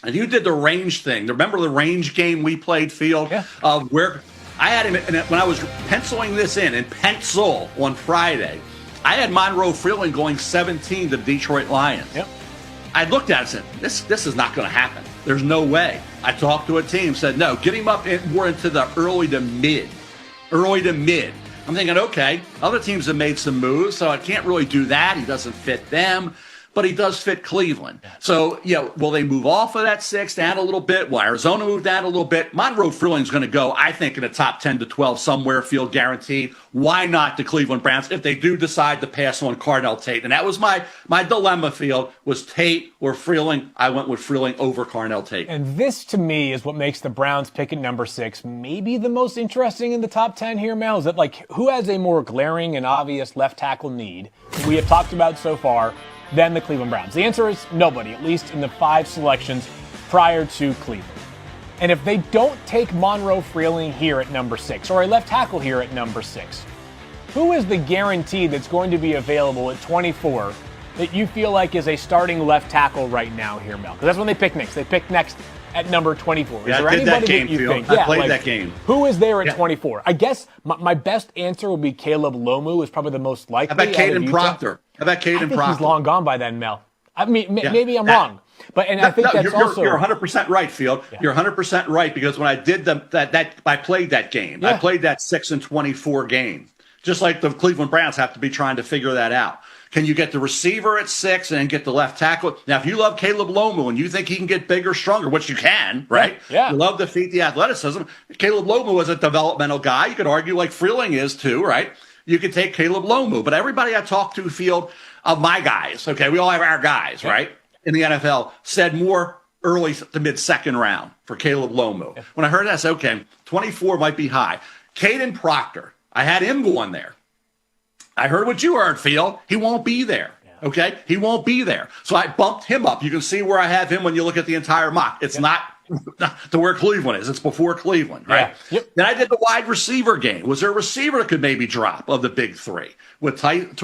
and you did the range thing. Remember the range game we played, Field? Yeah. Where I had him, when I was penciling this in pencil on Friday, I had Monroe Freeling going 17 to the Detroit Lions. Yep. I looked at it and said, this is not going to happen. There's no way. I talked to a team, said, no, get him up more into the early to mid. I'm thinking, okay, other teams have made some moves, so I can't really do that. He doesn't fit them, but he does fit Cleveland. So, will they move off of that 6 down a little bit? Will Arizona move down a little bit? Monroe Freeling's going to go, I think, in the top 10 to 12 somewhere, Field guaranteed. Why not the Cleveland Browns if they do decide to pass on Carnell Tate? And that was my dilemma, Field, was Tate or Freeling. I went with Freeling over Carnell Tate. And this, to me, is what makes the Browns pick at number 6 maybe the most interesting in the top 10 here, Mel. Is that, who has a more glaring and obvious left tackle need we have talked about so far than the Cleveland Browns? The answer is nobody, at least in the 5 selections prior to Cleveland. And if they don't take Monroe Freeling here at number 6, or a left tackle here at number 6, who is the guarantee that's going to be available at 24 that you feel like is a starting left tackle right now here, Mel? Because that's when they pick next. They pick next at number 24. Is there anybody that you think? I played that game. Who is there at 24? I guess my best answer would be Caleb Lomu is probably the most likely. How about Caden Proctor? I think he's long gone by then, Mel. I mean, maybe I'm wrong. But I think that's also... You're 100% right, Field. Yeah. You're 100% right, because when I did I played that game. Yeah. I played that 6-24 game. Just like the Cleveland Browns have to be trying to figure that out. Can you get the receiver at 6 and get the left tackle? Now, if you love Caleb Lomu and you think he can get bigger, stronger, which you can, right? Yeah. You love to feed the athleticism. Caleb Lomu is a developmental guy. You could argue like Freeling is too, right? You could take Caleb Lomu. But everybody I talked to, Field, of my guys, okay, we all have our guys, right, in the NFL, said more early to mid-second round for Caleb Lomu. Yeah. When I heard that, I said, okay, 24 might be high. Caden Proctor, I had him going there. I heard what you heard, Field. He won't be there. Yeah. Okay? He won't be there. So I bumped him up. You can see where I have him when you look at the entire mock. It's not to where Cleveland is. It's before Cleveland, right? Yeah. Yep. Then I did the wide receiver game. Was there a receiver that could maybe drop of the big 3? With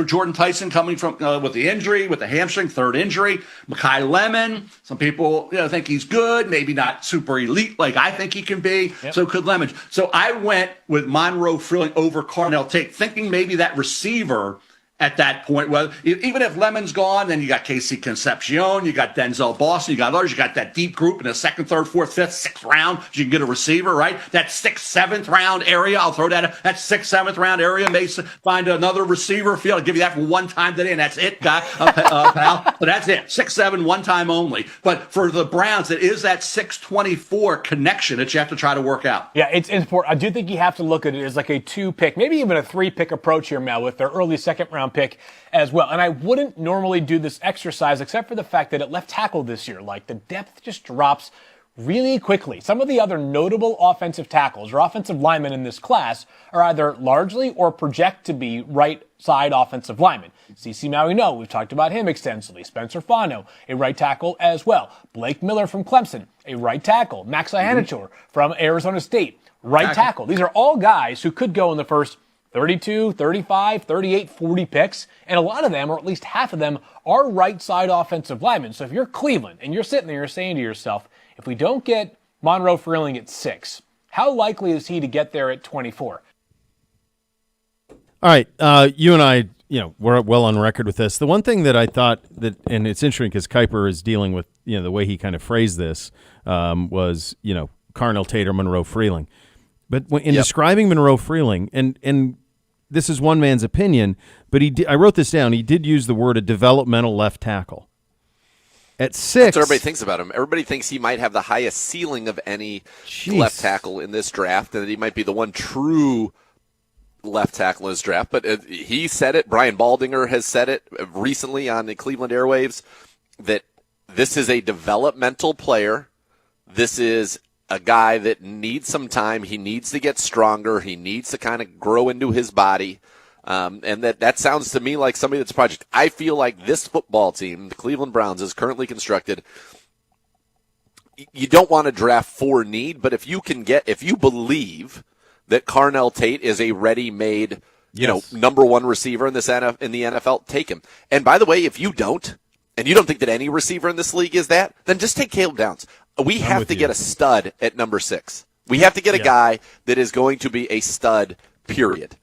Jordan Tyson coming from with the injury, with the hamstring, 3rd injury. Mekhi Lemon, some people think he's good, maybe not super elite like I think he can be. Yep. So could Lemon. So I went with Monroe Freeling over Carnell Tate, thinking maybe that receiver at that point, well, even if Lemon's gone, then you got Casey Concepcion, you got Denzel Boston, you got others, you got that deep group in the 2nd, 3rd, 4th, 5th, 6th round. You can get a receiver, right? That 6th, 7th round area, I'll throw that 6th, 7th round area, may find another receiver field. I'll give you that for one time today, and that's it, guy, pal. So that's it, 6, 7, one time only. But for the Browns, it is that 6-24 connection that you have to try to work out. Yeah, it's important. I do think you have to look at it as like a 2-pick, maybe even a 3-pick approach here, Mel, with their early 2nd round pick as well. And I wouldn't normally do this exercise except for the fact that at left tackle this year, the depth just drops really quickly. Some of the other notable offensive tackles or offensive linemen in this class are either largely or project to be right side offensive linemen. CeCe Maui, we've talked about him extensively. Spencer Fano, a right tackle as well. Blake Miller from Clemson, a right tackle. Max Ihanachor from Arizona State, right tackle. These are all guys who could go in the first 32, 35, 38, 40 picks, and a lot of them, or at least half of them, are right side offensive linemen. So if you're Cleveland and you're sitting there, you're saying to yourself, if we don't get Monroe Freeling at 6, how likely is he to get there at 24? All right, you and I, we're well on record with this. The one thing that I thought that, and it's interesting because Kuiper is dealing with, the way he kind of phrased this was, Carnell Tate or Monroe Freeling. But in describing Monroe Freeling, and this is one man's opinion, but I wrote this down. He did use the word a developmental left tackle. At 6, that's what everybody thinks about him. Everybody thinks he might have the highest ceiling of any left tackle in this draft, and that he might be the one true left tackle in this draft. But he said it. Brian Baldinger has said it recently on the Cleveland airwaves that this is a developmental player. This is a guy that needs some time. He needs to get stronger. He needs to kind of grow into his body. And that sounds to me like somebody that's a project. I feel like this football team, the Cleveland Browns, is currently constructed. You don't want to draft for need, but if you believe that Carnell Tate is a ready-made, number one receiver in the NFL, take him. And by the way, if you don't, and you don't think that any receiver in this league is that, then just take Caleb Downs. We have to get a stud at number 6. We have to get a guy that is going to be a stud, period.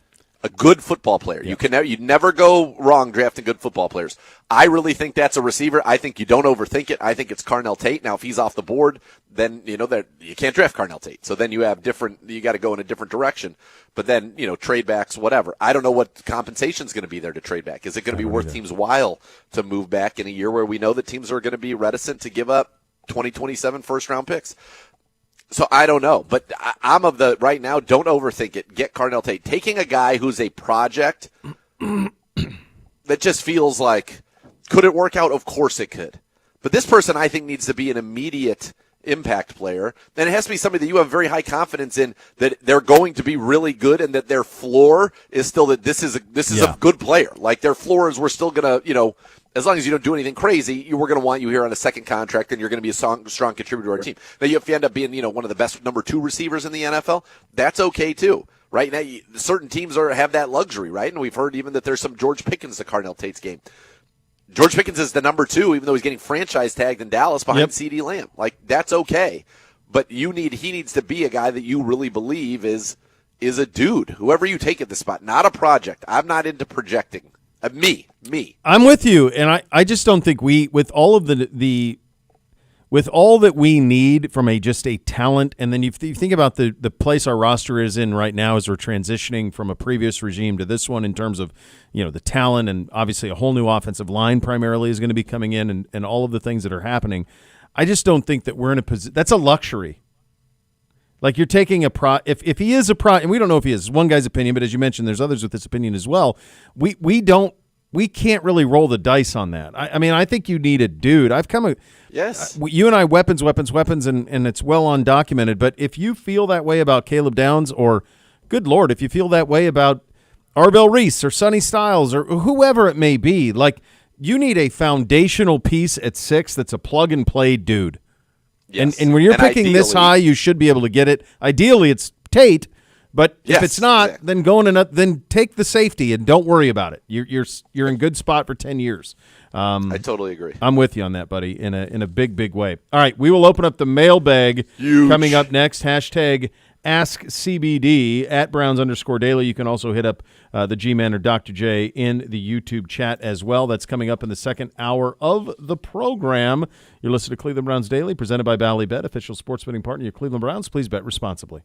A good football player. Yeah. You never go wrong drafting good football players. I really think that's a receiver. I think you don't overthink it. I think it's Carnell Tate. Now, if he's off the board, then that you can't draft Carnell Tate. So then you got to go in a different direction. But then trade backs, whatever. I don't know what compensation is going to be there to trade back. Is it going to be worth teams' while to move back in a year where we know that teams are going to be reticent to give up 2027 first round picks? So I don't know, but I'm of the right now, don't overthink it. Get Carnell Tate. Taking a guy who's a project that just feels like, could it work out? Of course it could. But this person, I think, needs to be an immediate impact player. And it has to be somebody that you have very high confidence in, that they're going to be really good and that their floor is still that this is a good player. Like their floor is we're still going to, as long as you don't do anything crazy, we're going to want you here on a second contract, and you're going to be a strong contributor to our team. Now, if you end up being, one of the best number 2 receivers in the NFL, that's okay too. Right now, certain teams have that luxury, right? And we've heard even that there's some George Pickens to Carnell Tate's game. George Pickens is the number 2, even though he's getting franchise tagged in Dallas behind CeeDee Lamb. Like that's okay, but he needs to be a guy that you really believe is a dude. Whoever you take at the spot, not a project. I'm not into projecting. Me. I'm with you, and I just don't think with all of with all that we need from just a talent, and then you think about the place our roster is in right now as we're transitioning from a previous regime to this one in terms of the talent, and obviously a whole new offensive line primarily is going to be coming in, and all of the things that are happening. I just don't think that we're in a position. That's a luxury. Like you're taking if he is and we don't know if he is. It's one guy's opinion, but as you mentioned, there's others with this opinion as well. We can't really roll the dice on that. I mean, I think you need a dude. Yes. You and I, weapons, and it's well undocumented. But if you feel that way about Caleb Downs, or good Lord, if you feel that way about Arbel Reese or Sonny Styles or whoever it may be, like you need a foundational piece at 6 that's a plug and play dude. Yes. And when you're picking this high, you should be able to get it. Ideally, it's Tate, but if it's not, then then take the safety and don't worry about it. You're in good spot for 10 years. I totally agree. I'm with you on that, buddy, in a big way. All right, we will open up the mailbag coming up next. Hashtag AskCBD at Browns_Daily. You can also hit up the G-Man or Dr. J in the YouTube chat as well. That's coming up in the second hour of the program. You're listening to Cleveland Browns Daily, presented by Ballybet, official sports betting partner of your Cleveland Browns. Please bet responsibly.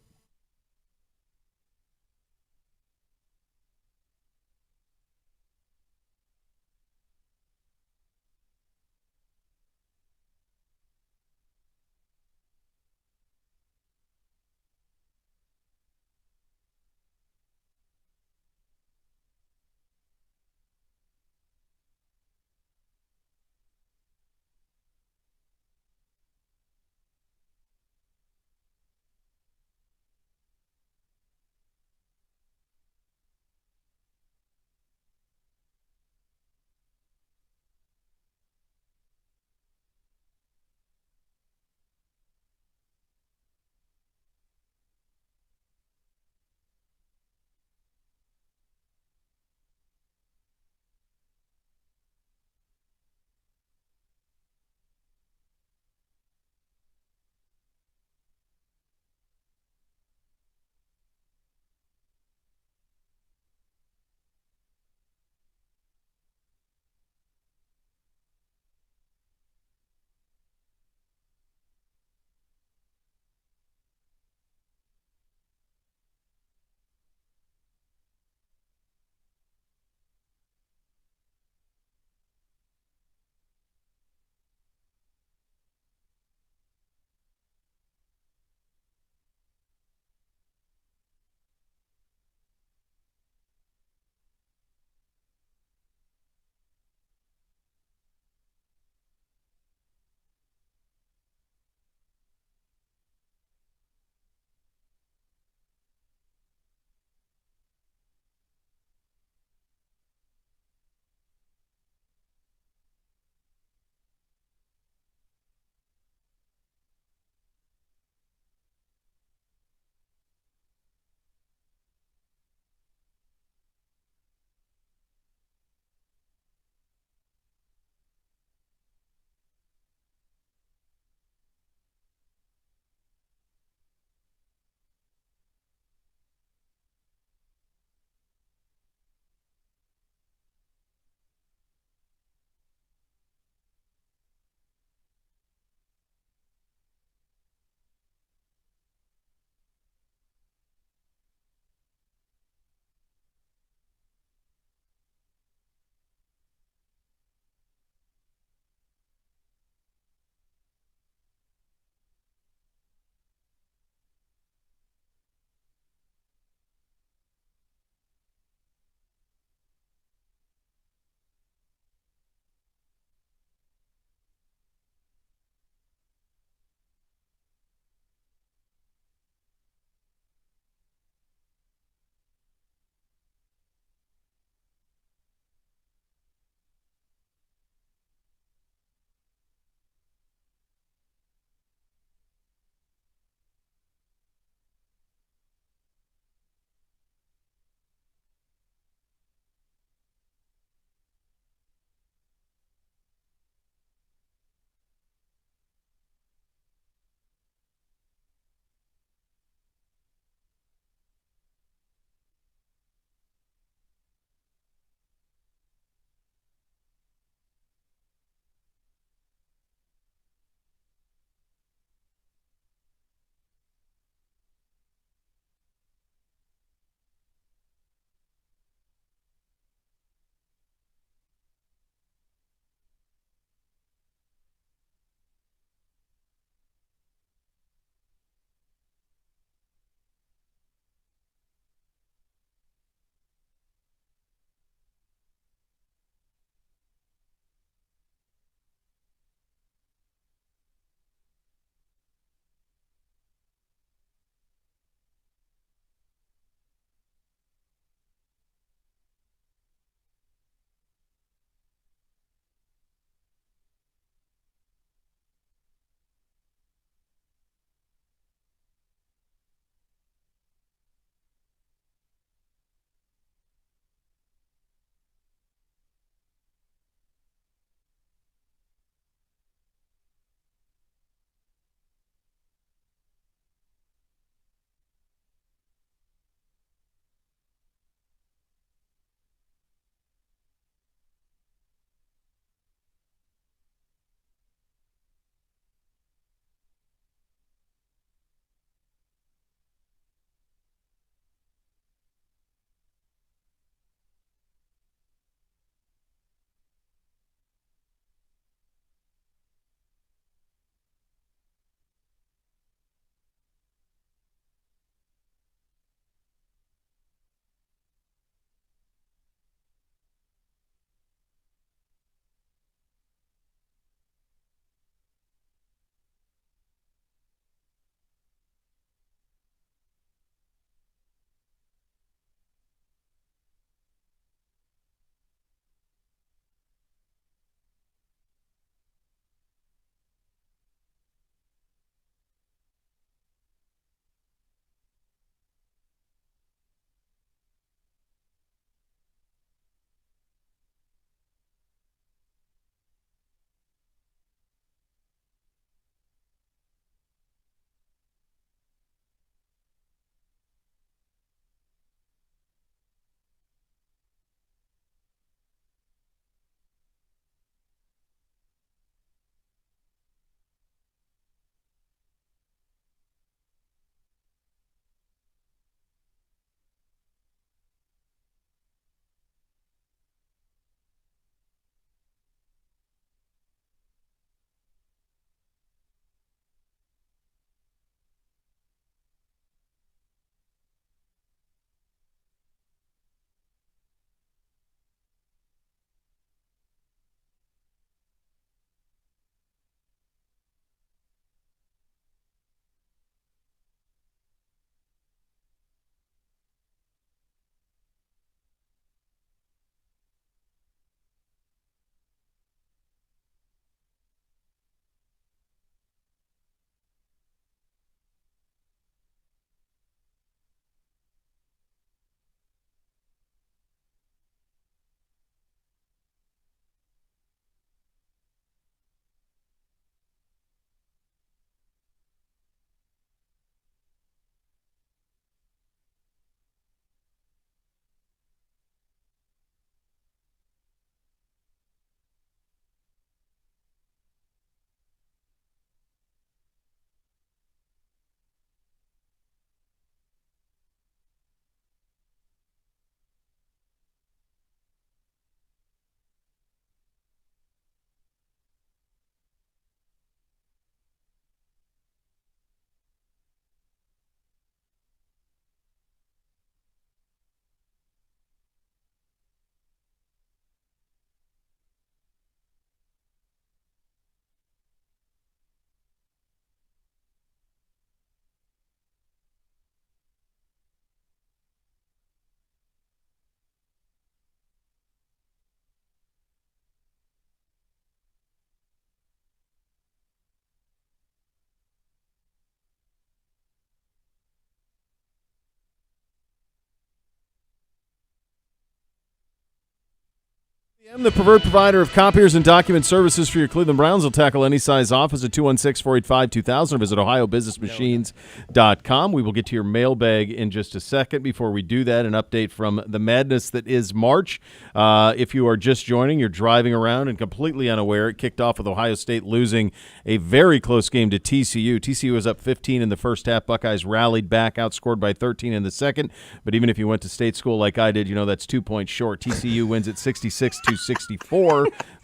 I'm the preferred provider of copiers and document services for your Cleveland Browns. Will tackle any size office at 216-485-2000 or visit ohiobusinessmachines.com. We will get to your mailbag in just a second. Before we do that, an update from the madness that is March. If you are just joining, you're driving around and completely unaware. It kicked off with Ohio State losing a very close game to TCU. TCU was up 15 in the first half. Buckeyes rallied back, outscored by 13 in the second. But even if you went to state school like I did, you know that's 2 points short. TCU wins at 66-64.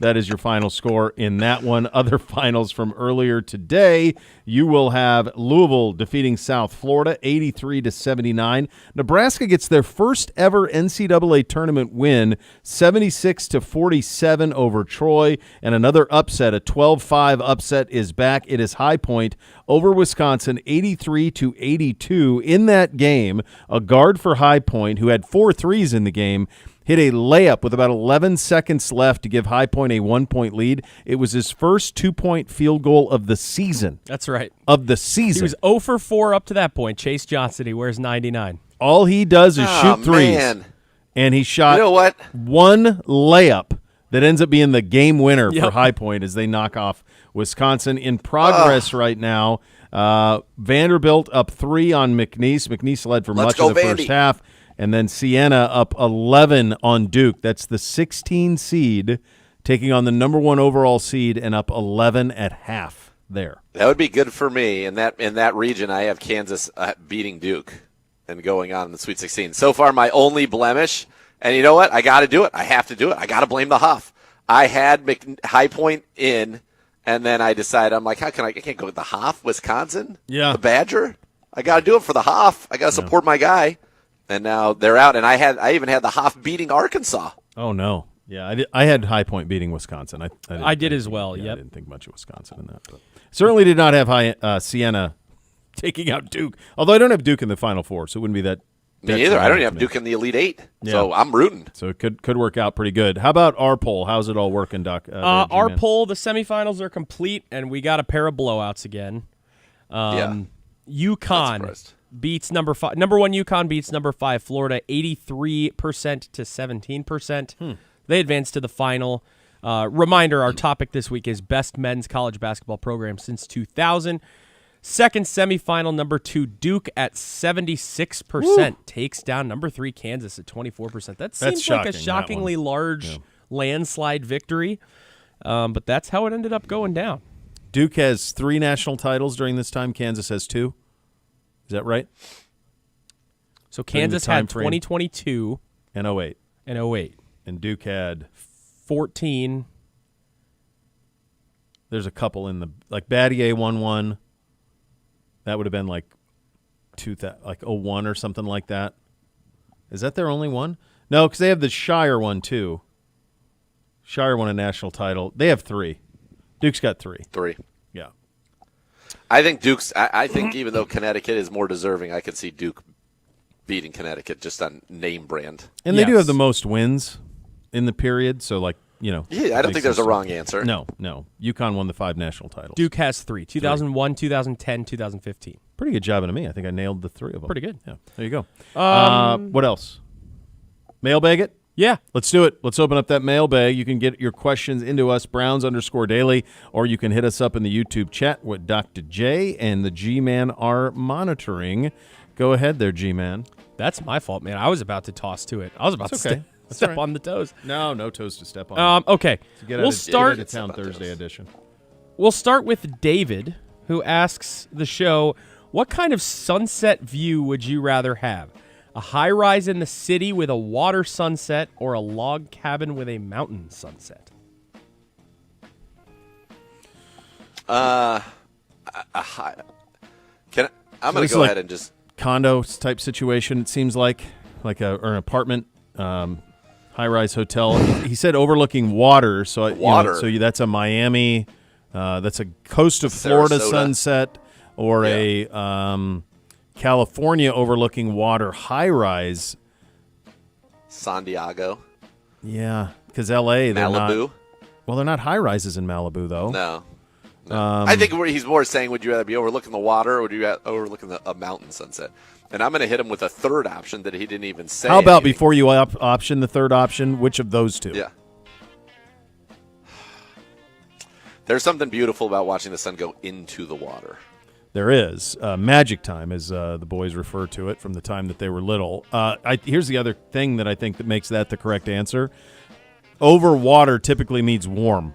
That is your final score in that one. Other finals from earlier today, you will have Louisville defeating South Florida 83-79. Nebraska gets their first ever NCAA tournament win, 76-47 over Troy, and another upset, a 12-5 upset is back. It is High Point over Wisconsin, 83-82. In that game, a guard for High Point who had 4 threes in the game hit a layup with about 11 seconds left to give High Point a 1-point lead. It was his first 2-point field goal of the season. That's right. Of the season. He was 0 for 4 up to that point. Chase Johnson, he wears 99. All he does is shoot threes. Man. And he shot one layup that ends up being the game winner for High Point as they knock off Wisconsin. In progress right now, Vanderbilt up 3 on McNeese. McNeese led for much of the first half. And then Siena up 11 on Duke. That's the 16 seed taking on the number 1 overall seed and up 11 at half there. That would be good for me. In that region, I have Kansas beating Duke and going on in the Sweet 16. So far, my only blemish, and you know what? I got to do it. I have to do it. I got to blame the Huff. I had High Point in, and then I decided, I'm like, I can't go with the Huff, Wisconsin? Yeah. The Badger? I got to do it for the Huff. I got to support my guy. And now they're out, and I even had the Hoff beating Arkansas. Oh no, yeah, I had High Point beating Wisconsin. I did as well. I didn't think much of Wisconsin in that. But certainly did not have Siena taking out Duke. Although I don't have Duke in the Final Four, so it wouldn't be that. Me either. I don't even have Duke in the Elite 8, so I'm rooting. So it could work out pretty good. How about our poll? How's it all working, Doc? Our poll, the semifinals are complete, and we got a pair of blowouts again. UConn beats number 1 UConn beats number 5 Florida 83% to 17%. They advance to the final. Reminder, our topic this week is best men's college basketball program since 2000. Second semifinal, number 2 Duke at 76% takes down number 3 Kansas at 24%. That seems like a shockingly large landslide victory, but that's how it ended up going down. Duke has 3 national titles during this time. Kansas has 2. Is that right? So Kansas had 2022 and 08. And Duke had 14. There's a couple in the Battier won 1. That would have been like 01 or something like that. Is that their only one? No, because they have the Shire one too. Shire won a national title. They have 3. Duke's got 3. 3. Yeah. I think Duke's. I think even though Connecticut is more deserving, I could see Duke beating Connecticut just on name brand. And they do have the most wins in the period, so Yeah, I don't think there's a wrong answer. No. UConn won the 5 national titles. Duke has 3: 2001, 2010, 2015. Pretty good job out of me. I think I nailed the 3 of them. Pretty good. Yeah. There you go. What else? Mailbag it? Yeah. Let's do it. Let's open up that mailbag. You can get your questions into us, Browns_Daily, or you can hit us up in the YouTube chat with Dr. J and the G-Man are monitoring. Go ahead there, G-Man. That's my fault, man. I was about to toss to it. I was about to step on the toes. No toes to step on. Okay. We'll start at Town Thursday edition. We'll start with David, who asks the show, what kind of sunset view would you rather have? A high-rise in the city with a water sunset or a log cabin with a mountain sunset? I'm going to go ahead and just... Condo type situation, it seems like an apartment, high-rise hotel. He said overlooking water, so that's a Miami, that's a coast of Florida sunset, or a California overlooking water high-rise. San Diego. Yeah, because L.A. they're Malibu. They're not high-rises in Malibu though. No. I think he's more saying, would you rather be overlooking the water or would you rather overlooking a mountain sunset? And I'm going to hit him with a third option that he didn't even say. How about before you option the third option, which of those 2? Yeah. There's something beautiful about watching the sun go into the water. There is. Magic time, as the boys refer to it from the time that they were little. Here's the other thing that I think that makes that the correct answer. Over water typically means warm.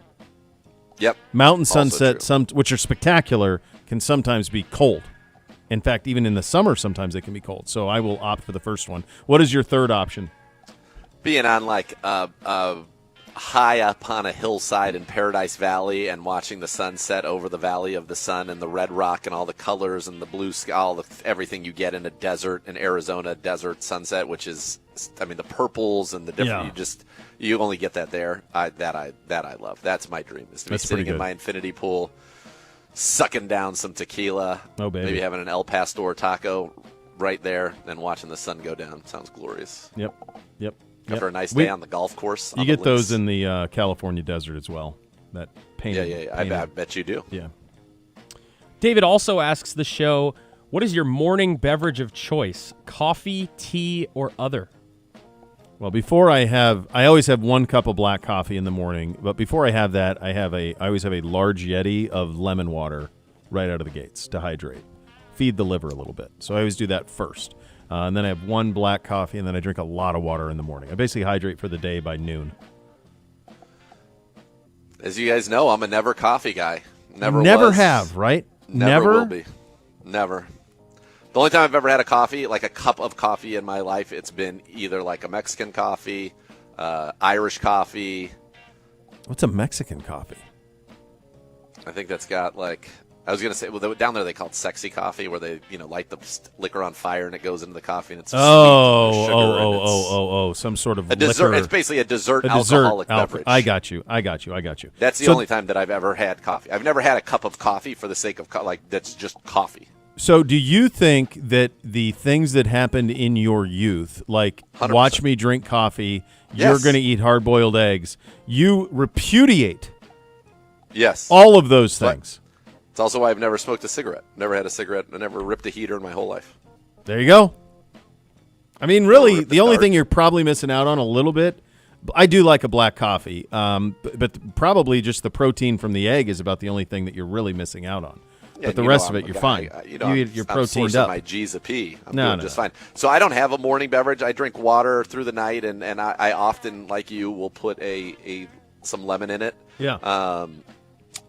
Yep. Mountain sunsets, which are spectacular, can sometimes be cold. In fact, even in the summer, sometimes they can be cold. So I will opt for the first one. What is your third option? Being on like high up on a hillside in Paradise Valley and watching the sunset over the Valley of the Sun and the red rock and all the colors and the blue sky, everything you get in a desert, in Arizona desert sunset, which is, I mean, the purples and the different, you only get that there. That I love. That's my dream, is to be sitting in my infinity pool, sucking down some tequila, maybe having an El Pastor taco right there and watching the sun go down. Sounds glorious. Yep. After a nice day on the golf course. You get those in the California desert as well. That painted. I bet you do. Yeah. David also asks the show, what is your morning beverage of choice? Coffee, tea, or other? Well, I always have 1 cup of black coffee in the morning. But before I have that, I always have a large Yeti of lemon water right out of the gates to hydrate, feed the liver a little bit. So I always do that first. And then I have 1 black coffee, and then I drink a lot of water in the morning. I basically hydrate for the day by noon. As you guys know, I'm a never coffee guy. Never have, right? Never will be. Never. The only time I've ever had a coffee, like a cup of coffee in my life, it's been either like a Mexican coffee, Irish coffee. What's a Mexican coffee? I think that's got like... I was going to say, well, down there they call it sexy coffee, where they, light the liquor on fire and it goes into the coffee and it's sweet. Some sort of a dessert. Liquor. It's basically a dessert alcoholic beverage. I got you. That's the only time that I've ever had coffee. I've never had a cup of coffee for the sake of that's just coffee. So do you think that the things that happened in your youth, like 100%. Watch me drink coffee, you're going to eat hard-boiled eggs, you repudiate all of those things? It's also why I've never smoked a cigarette. Never had a cigarette. I never ripped a heater in my whole life. There you go. I mean, really, the only thing you're probably missing out on a little bit, I do like a black coffee, but probably just the protein from the egg is about the only thing that you're really missing out on. But the rest of it, you're fine. You're proteined up. My G's a P. I'm doing just fine. So I don't have a morning beverage. I drink water through the night, and I often, like you, will put some lemon in it. Yeah.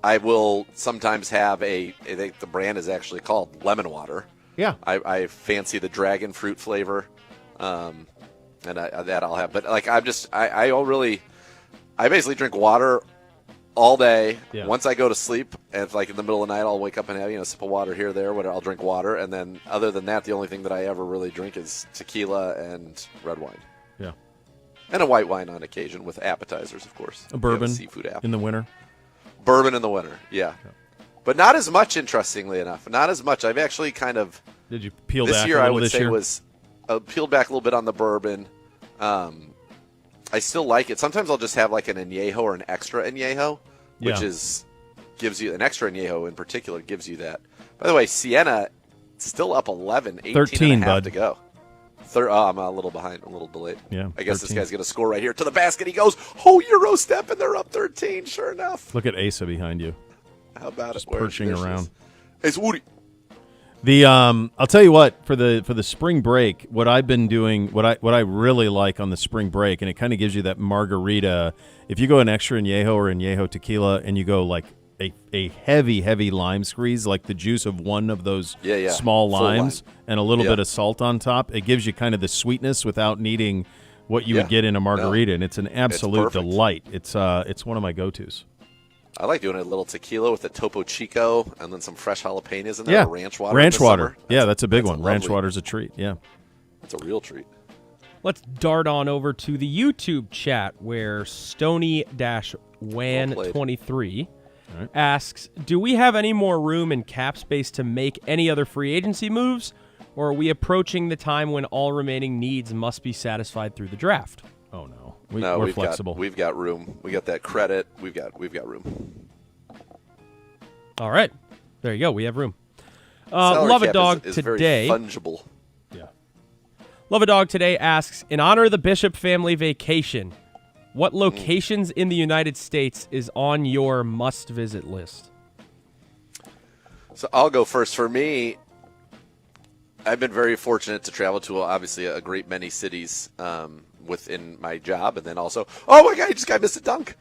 I will sometimes have I think the brand is actually called lemon water. Yeah. I fancy the dragon fruit flavor, and that I'll have. But like I basically drink water all day. Yeah. Once I go to sleep, and if, like in the middle of the night, I'll wake up and have a sip of water here, there. I'll drink water, and then other than that, the only thing that I ever really drink is tequila and red wine. Yeah. And a white wine on occasion with appetizers, of course. A bourbon seafood appetizer. in the winter. Bourbon in the winter, yeah. But not as much, interestingly enough. Not as much. I've actually kind of... Did you peel this back year, a little I would this say year? was peeled back a little bit on the bourbon. I still like it. Sometimes I'll just have like an añejo or an extra añejo, which gives you an extra añejo in particular gives you that. By the way, Sienna still up 11, 18 13, and a half bud. to go. I'm a little behind, a little delayed. Yeah, I guess 13. this guy's going to score right here to the basket. He goes, Euro step, and they're up 13, sure enough. Look at Asa behind you. How about just it? Perching around. It's Woody. I'll tell you what, for the spring break, what I've been doing, what I really like on the spring break, and it kind of gives you that margarita. If you go an extra añejo or añejo tequila, and you go like a heavy lime squeeze, like the juice of one of those small limes, and a little bit of salt on top, it gives you kind of the sweetness without needing what you would get in a margarita, and it's an absolute delight. It's one of my go-tos. I like doing a little tequila with a Topo Chico and then some fresh jalapenos in there. Yeah, ranch water. Ranch water. That's a big one. Ranch water's a treat. Yeah, it's a real treat. Let's dart on over to the YouTube chat where Stony-Wan23 asks, do we have any more room in cap space to make any other free agency moves, or are we approaching the time when all remaining needs must be satisfied through the draft? Oh, no. We're we're flexible. We've got room. We got that credit. We've got room. All right. There you go. We have room. Love a Dog is today. Very fungible. Yeah. Love a Dog today asks, in honor of the Bishop family vacation, What locations in the United States is on your must-visit list? So I'll go first. For me, I've been very fortunate to travel to, obviously, a great many cities within my job. And then also, oh, my God, I just missed a dunk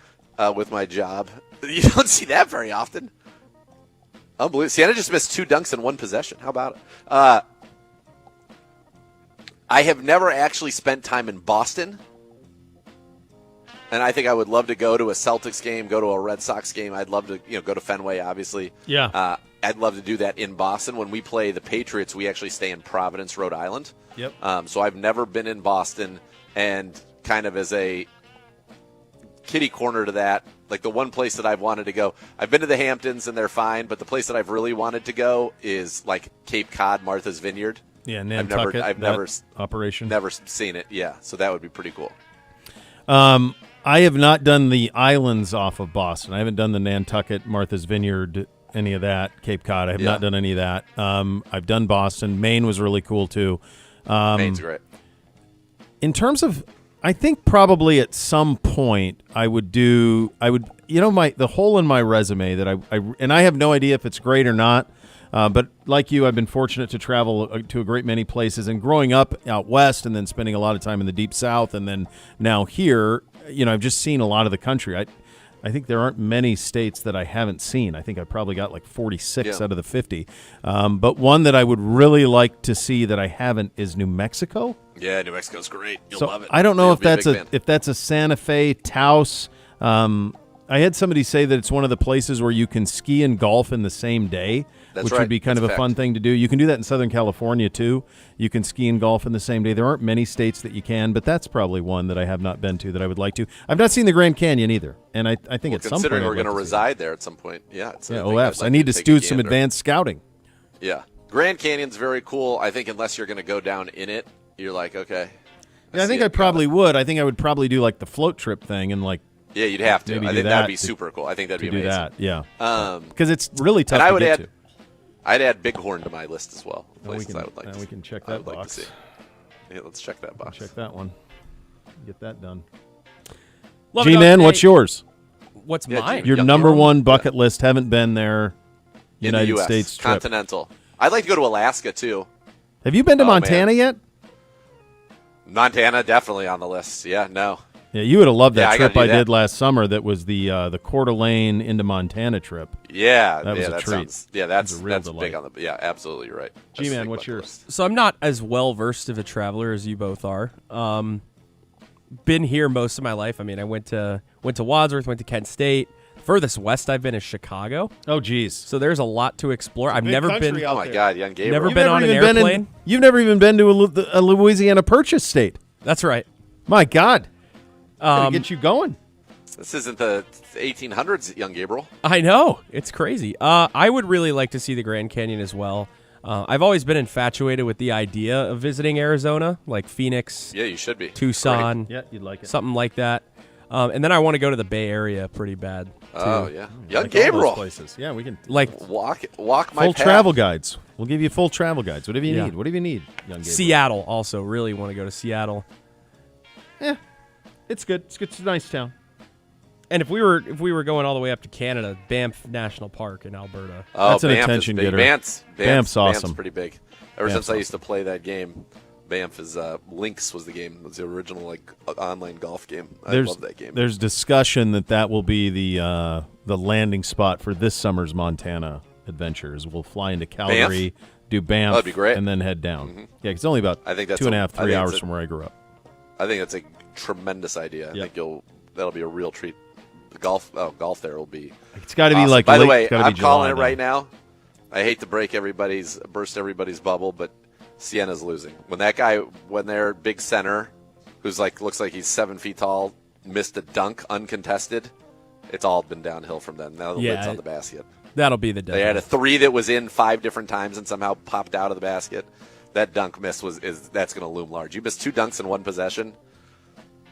with my job. You don't see that very often. Unbelievable. Sienna just missed 2 dunks in 1 possession. How about it? I have never actually spent time in Boston. And I think I would love to go to a Celtics game, go to a Red Sox game. I'd love to, go to Fenway, obviously. Yeah. I'd love to do that in Boston. When we play the Patriots, we actually stay in Providence, Rhode Island. Yep. So I've never been in Boston, and kind of as a kitty corner to that, like the one place that I've wanted to go, I've been to the Hamptons and they're fine, but the place that I've really wanted to go is like Cape Cod, Martha's Vineyard. Yeah, Nantucket. I've never operation. Never seen it. Yeah, so that would be pretty cool. I have not done the islands off of Boston. I haven't done the Nantucket, Martha's Vineyard, any of that. Cape Cod. I have not done any of that. I've done Boston. Maine was really cool too. Maine's great. In terms of, I think probably at some point I would, the hole in my resume that I have no idea if it's great or not. But like you, I've been fortunate to travel to a great many places, and growing up out west and then spending a lot of time in the deep south, and then now here, I've just seen a lot of the country. I think there aren't many states that I haven't seen. I think I probably got like 46 out of the 50. But one that I would really like to see that I haven't is New Mexico. Yeah, New Mexico's great. You'll love it. I don't know if if that's a Santa Fe, Taos. I had somebody say that it's one of the places where you can ski and golf in the same day, which would be kind of a fun thing to do. You can do that in Southern California, too. You can ski and golf in the same day. There aren't many states that you can, but that's probably one that I have not been to that I would like to. I've not seen the Grand Canyon either, and I think at some point considering we're going to reside there at some point, OFs. I need to do some advanced scouting. Yeah. Grand Canyon's very cool. I think unless you're going to go down in it, you're like, okay. I think I probably would. I think I would probably do like the float trip thing and like. Yeah, you'd have to. I think that'd be super cool. I think that'd be amazing. Do that, yeah. Because it's really tough to get to. I'd add Bighorn to my list as well. Places I would like to see. We can check that box. Like to see. Yeah, let's check that box. Check that one. Get that done. G-Man, what's yours? What's mine? Your number one bucket list. Haven't been there. United in the US, States trip. Continental. I'd like to go to Alaska too. Have you been to Montana yet? Montana definitely on the list. Yeah, no. Yeah, you would have loved that trip I did last summer. That was the Coeur d'Alene into Montana trip. Yeah, that was a treat. That's big on the. Yeah, absolutely, you're right. G-Man, what's yours? So I'm not as well versed of a traveler as you both are. Been here most of my life. I mean, I went to Wadsworth, went to Kent State. Furthest west I've been is Chicago. Oh, geez. So there's a lot to explore. I've never been. Oh my God, young Gabriel. Never been on an airplane. You've never even been to a Louisiana Purchase state. That's right. My God. Gotta get you going. This isn't the 1800s, young Gabriel. I know. It's crazy. I would really like to see the Grand Canyon as well. I've always been infatuated with the idea of visiting Arizona, like Phoenix. Yeah, you should be. Tucson. Great. Yeah, you'd like it. Something like that. And then I want to go to the Bay Area pretty bad, too. Oh, yeah. Young like Gabriel. All those places. Yeah, we can. Like walk my full path. travel guides. We'll give you full travel guides. Whatever you need. Whatever you need, young Gabriel. Seattle also. Really want to go to Seattle. Yeah. It's good. It's a nice town. And if we were going all the way up to Canada, Banff National Park in Alberta. Oh, that's an Banff attention is big. getter. Banff's awesome. Banff's pretty big. Ever since I used to play that game, Banff is Lynx was the game. It was the original online golf game. I love that game. There's discussion that will be the landing spot for this summer's Montana adventures. We'll fly into Calgary, do Banff, that'd be great. And then head down. Mm-hmm. Yeah, it's only about 2.5, 3 hours from where I grew up. I think that's a tremendous idea. Yep. I think that'll be a real treat. The golf there will be. It's got to be awesome. By the way, I'm calling it right now. I hate to burst everybody's bubble, but Sienna's losing. When their big center, who's looks like he's 7 feet tall, missed a dunk uncontested, it's all been downhill from them. Now the lid's on the basket. That'll be the day. They had a 3 that was in 5 different times and somehow popped out of the basket. That dunk miss that's going to loom large. You missed 2 dunks in 1 possession.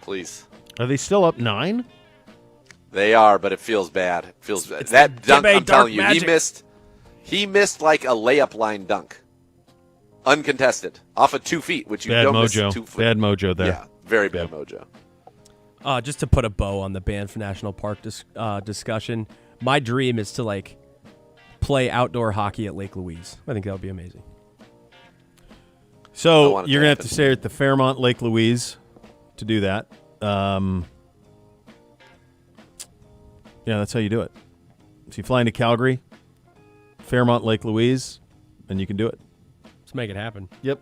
Please. Are they still up 9? They are, but it feels bad. That dunk, I'm telling you, he missed like a layup line dunk. Uncontested. Off of 2 feet, which you don't miss 2 feet. Bad mojo there. Yeah, very bad mojo. Just to put a bow on the Banff National Park discussion, my dream is to play outdoor hockey at Lake Louise. I think that would be amazing. So you're going to have to stay at the Fairmont Lake Louise to do that. Yeah, that's how you do it. So you fly into Calgary, Fairmont Lake Louise, and you can do it. Let's make it happen. Yep.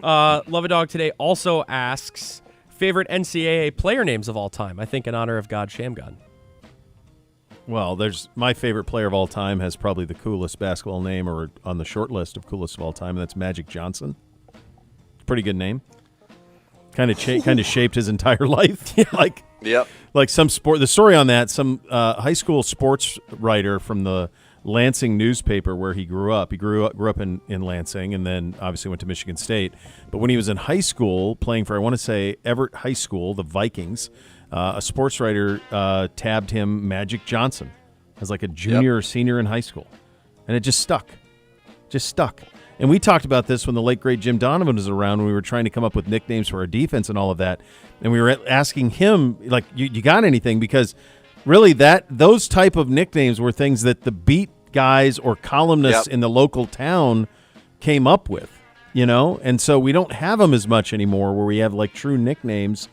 Love a Dog today also asks favorite NCAA player names of all time. I think in honor of God Shamgon. Well, there's my favorite player of all time has probably the coolest basketball name, or on the short list of coolest of all time, and that's Magic Johnson. Pretty good name. Kind of shaped his entire life. Yep. Like some sport. The story on that, some high school sports writer from the Lansing newspaper where he grew up. He grew up in Lansing, and then obviously went to Michigan State. But when he was in high school, playing for, I want to say, Everett High School, the Vikings, a sports writer tabbed him Magic Johnson as like a junior or senior in high school. And it just stuck. And we talked about this when the late, great Jim Donovan was around, when we were trying to come up with nicknames for our defense and all of that. And we were asking him, like, you got anything? Because really those type of nicknames were things that the beat guys or columnists in the local town came up with, And so we don't have them as much anymore, where we have like true nicknames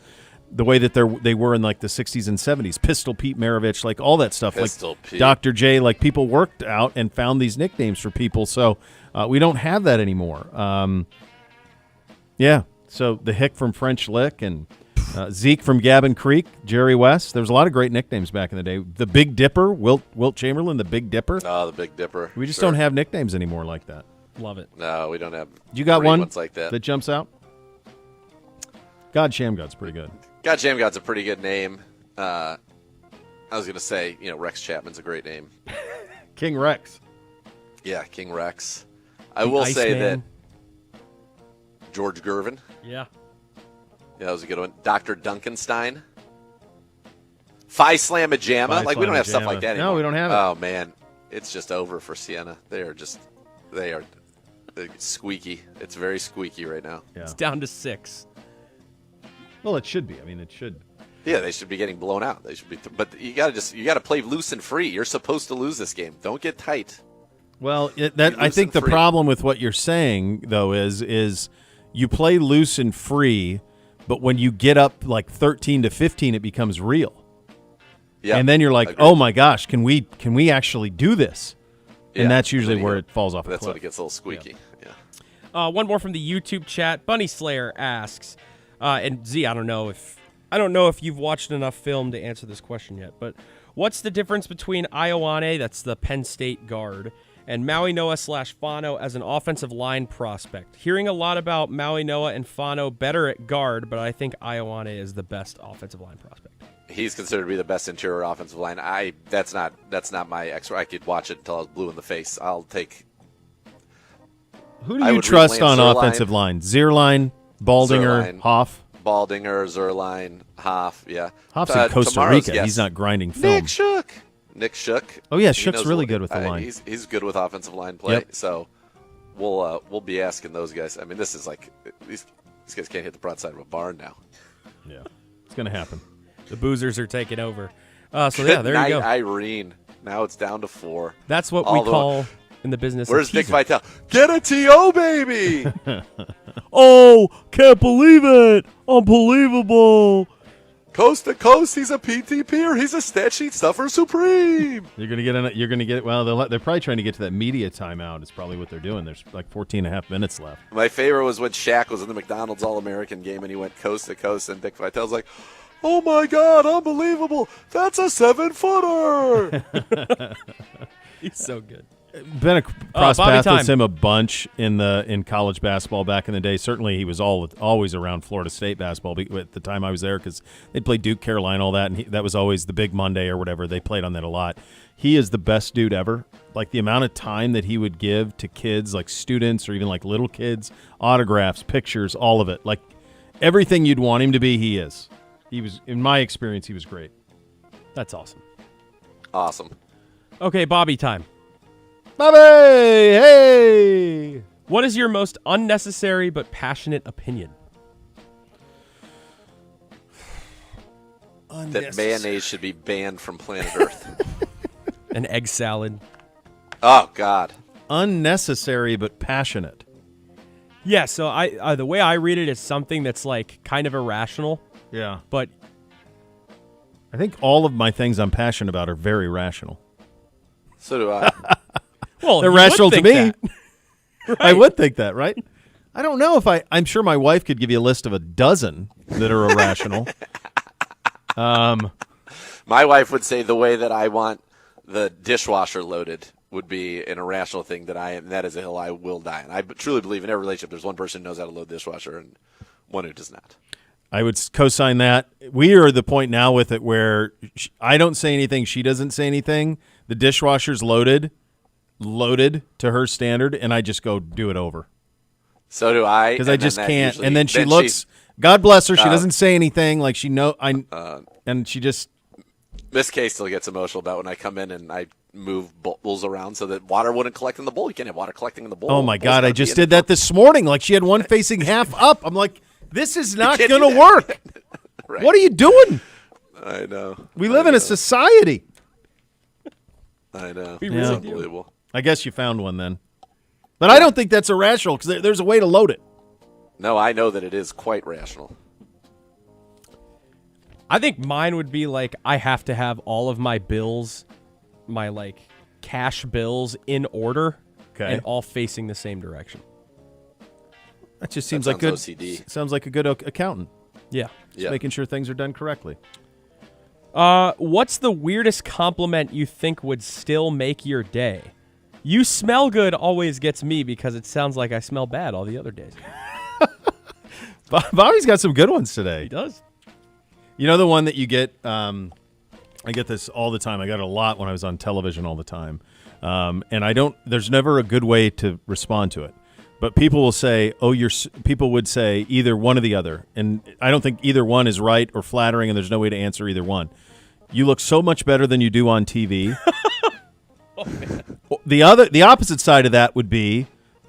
the way that they were in like the 60s and 70s. Pistol Pete Maravich, like all that stuff. Pistol like Pete. Dr. J, like people worked out and found these nicknames for people. So we don't have that anymore. So the Hick from French Lick and Zeke from Gabbin Creek, Jerry West. There was a lot of great nicknames back in the day. The Big Dipper, Wilt Chamberlain, the Big Dipper. Oh, the Big Dipper. We just don't have nicknames anymore like that. Love it. No, we don't have. You got great one ones like that jumps out? God Shamgod's pretty good. God Shamgod's a pretty good name. I was going to say, Rex Chapman's a great name. King Rex. Yeah, King Rex. I will say that George Gervin. Yeah. Yeah, that was a good one. Dr. Duncanstein. Phi Slamma Jamma. Like, we don't have stuff like that anymore. No, we don't have it. Oh, man. It's just over for Siena. They're squeaky. It's very squeaky right now. Yeah. It's down to 6. Well, it should be. I mean, it should. Yeah, they should be getting blown out. They should be, but you got to play loose and free. You're supposed to lose this game. Don't get tight. Well, I think the problem with what you're saying though is you play loose and free, but when you get up like 13-15, it becomes real. Yeah, and then you're like, oh my gosh, can we actually do this? Yeah. And that's usually where it falls off. That's when it gets a little squeaky. Yeah. One more from the YouTube chat. Bunny Slayer asks. And Z, I don't know if you've watched enough film to answer this question yet, but what's the difference between Ioane, that's the Penn State guard, and Maui Noa / Fano as an offensive line prospect? Hearing a lot about Maui Noa and Fano better at guard, but I think Ioane is the best offensive line prospect. He's considered to be the best interior offensive line. That's not my expert. I could watch it until I was blue in the face. I'll take. Who do you trust on offensive line? Zierlein, Baldinger, Zierlein, Hoff? Baldinger, Zierlein, Hoff, yeah. Hoff's in Costa Rica. Yes. He's not grinding film. Nick Shook. Oh, yeah, Shook's really good with the line. He's good with offensive line play, so we'll be asking those guys. I mean, this is like these guys can't hit the broadside of a barn now. Yeah, it's going to happen. The boozers are taking over. There you go. Irene. Now it's down to 4. That's what we call in the business. Where's Dick Vitale? Get a TO, baby! Oh, can't believe it! Unbelievable! Coast to coast, he's a PTPer. He's a stat sheet stuffer supreme. You're gonna get. Well, they're probably trying to get to that media timeout. Is probably what they're doing. There's like 14 and a half minutes left. My favorite was when Shaq was in the McDonald's All-American game and he went coast to coast, and Dick Vitale's like, "Oh my God, unbelievable! That's a 7-footer." He's so good. Been across paths with him a bunch in college basketball back in the day. Certainly, he was always around Florida State basketball at the time I was there, because they'd play Duke, Carolina, all that, and that was always the big Monday or whatever. They played on that a lot. He is the best dude ever. Like the amount of time that he would give to kids, like students or even like little kids, autographs, pictures, all of it. Like everything you'd want him to be, he is. He was, in my experience, he was great. That's awesome. Awesome. Okay, Bobby time. Bobby, hey! What is your most unnecessary but passionate opinion? that mayonnaise should be banned from planet Earth. An egg salad. Oh, God. Unnecessary but passionate. Yeah, so I the way I read it is something that's like kind of irrational. Yeah. But I think all of my things I'm passionate about are very rational. So do I. well, They're you rational would to think me. that. I would think that, right? I don't know if I'm sure my wife could give you a list of a dozen that are irrational. My wife would say the way that I want the dishwasher loaded would be an irrational thing that is a hill I will die on. I truly believe in every relationship there's one person who knows how to load the dishwasher and one who does not. I would co-sign that. We are at the point now with it where I don't say anything, she doesn't say anything. The dishwasher's loaded to her standard, and I just go do it over. So do I. Because I just can't. And then she looks, God bless her, she doesn't say anything. Like and she just. Miss K still gets emotional about when I come in and I move bowls around so that water wouldn't collect in the bowl. You can't have water collecting in the bowl. Oh, my God. I just did that this morning. Like she had one facing half up. I'm like, this is not going to work. Right. What are you doing? I know. We live in a society. I know. We It's really unbelievable. I guess you found one then. But I don't think that's irrational because there's a way to load it. No, I know that it is quite rational. I think mine would be like I have to have all of my bills, my like cash bills in order and all facing the same direction. That just seems like good. OCD. Sounds like a good accountant. Yeah. Yeah. Making sure things are done correctly. What's the weirdest compliment you think would still make your day? You smell good always gets me because it sounds like I smell bad all the other days. Bobby's got some good ones today. He does. You know the one that you get, I get this all the time. I got it a lot when I was on television all the time. And there's never a good way to respond to it. But people will say, people would say either one or the other. And I don't think either one is right or flattering, and there's no way to answer either one. You look so much better than you do on TV. Oh, man. The opposite side of that would be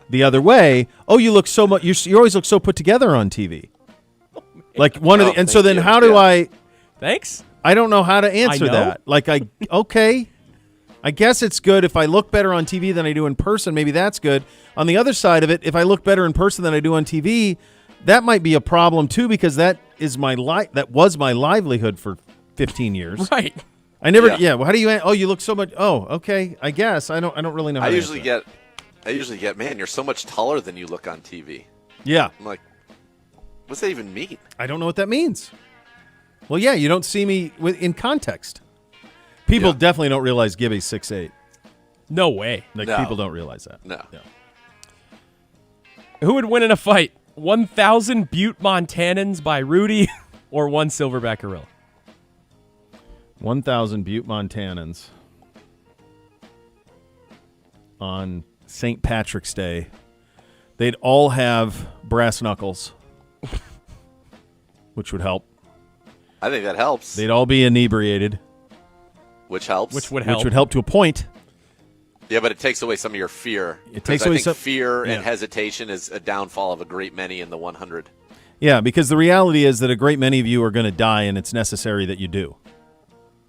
the other way. Oh, you look so much, you always look so put together on TV. Like and so then how do I? Thanks. I don't know how to answer that. Like okay, I guess it's good if I look better on TV than I do in person. Maybe that's good. On the other side of it, if I look better in person than I do on TV, that might be a problem too because that was my livelihood for 15 years. Right. I never. Yeah. Well, how do you? Oh, you look so much. Oh, okay. I guess I don't really know. How I to usually answer get, man, you're so much taller than you look on TV. Yeah. I'm like, what's that even mean? I don't know what that means. Well, yeah, you don't see me in context. People definitely don't realize Gibby's 6'8". No way. Like No. people don't realize that. No. Yeah. Who would win in a fight? 1,000 Butte Montanans by Rudy or one silverback gorilla? 1,000 Butte Montanans on St. Patrick's Day. They'd all have brass knuckles, which would help. I think that helps. They'd all be inebriated, which helps. Which would help. which would help to a point. Yeah, but it takes away some of your fear. It takes I away think some fear and hesitation is a downfall of a great many in the 100. Yeah, because the reality is that a great many of you are going to die, and it's necessary that you do.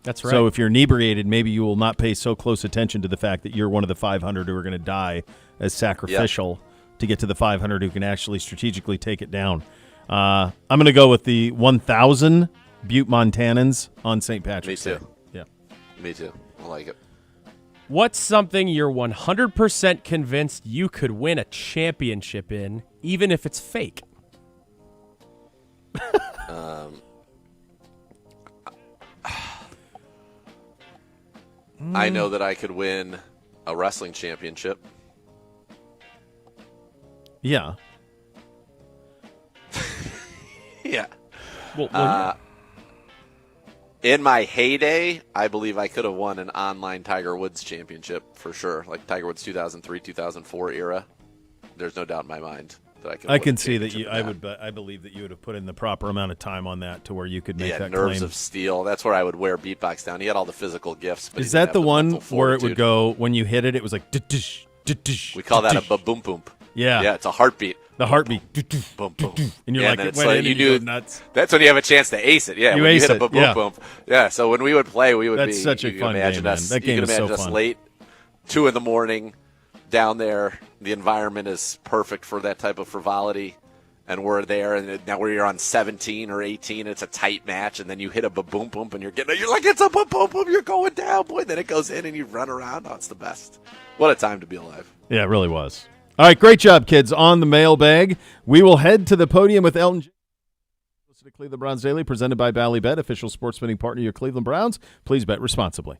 That's right. So if you're inebriated, maybe you will not pay so close attention to the fact that you're one of the 500 who are going to die as sacrificial to get to the 500 who can actually strategically take it down. I'm going to go with the 1,000 Butte Montanans on St. Patrick's Day. Me too. Yeah. Me too. I like it. What's something you're 100% convinced you could win a championship in, even if it's fake? I know that I could win a wrestling championship. Yeah. Yeah. Well, In my heyday, I believe I could have won an online Tiger Woods championship for sure, like Tiger Woods 2003, 2004 era. There's no doubt in my mind that I could. I can see that you. I believe that you would have put in the proper amount of time on that to where you could make that nerves claim. of steel. That's where I would wear beatbox down. He had all the physical gifts. But Is that the one mental where it would fortitude. go when you hit it? It was like. We call that a ba-boom boom. Yeah. Yeah, it's a heartbeat. The heartbeat. Boom, boom. And you're Yeah, like, and it's wait, like, and you you knew go nuts. That's when you have a chance to ace it. Yeah, You when ace you hit it, a boom, yeah. boom. Yeah, so when we would play, we would That's be. such a you fun can imagine game, man. us, That you game can is so imagine us fun. late, 2 a.m. down there. The environment is perfect for that type of frivolity. And we're there, and now we're on 17 or 18. It's a tight match, and then you hit a boom boom, and you're like, it's a boom boom boom. You're going down, boy. Then it goes in, and you run around. Oh, it's the best. What a time to be alive. Yeah, it really was. All right, great job, kids, on the mailbag. We will head to the podium with Elton Jenkins. Listen to Cleveland Browns Daily, presented by Ballybet, official sports betting partner of your Cleveland Browns. Please bet responsibly.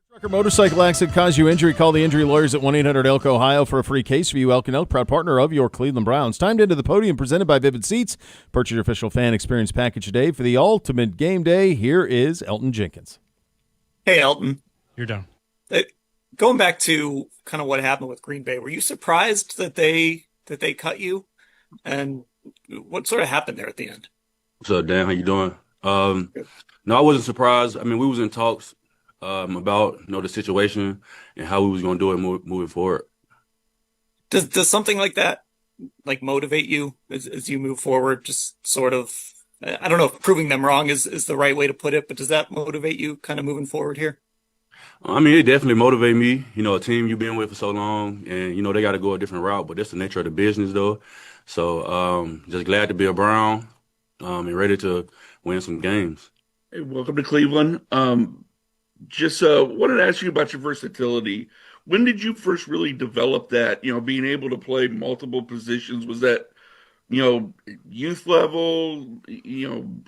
Truck or motorcycle accident caused you injury? Call the injury lawyers at 1-800-ELK-OHIO for a free case review. Elk and Elk, proud partner of your Cleveland Browns. Timed into the podium, presented by Vivid Seats. Purchase your official fan experience package today for the ultimate game day. Here is Elton Jenkins. Hey, Elton. You're done. Going back to kind of what happened with Green Bay, were you surprised that they cut you? And what sort of happened there at the end? What's up, Dan? How you doing? No, I wasn't surprised. I mean, we was in talks about the situation and how we was going to do it moving forward. Does something like that motivate you as you move forward? Just sort of, I don't know if proving them wrong is the right way to put it, but does that motivate you kind of moving forward here? I mean, it definitely motivated me. A team you've been with for so long, and they got to go a different route. But that's the nature of the business, though. So just glad to be a Brown and ready to win some games. Hey, welcome to Cleveland. Just wanted to ask you about your versatility. When did you first really develop that? Being able to play multiple positions. Was that youth level?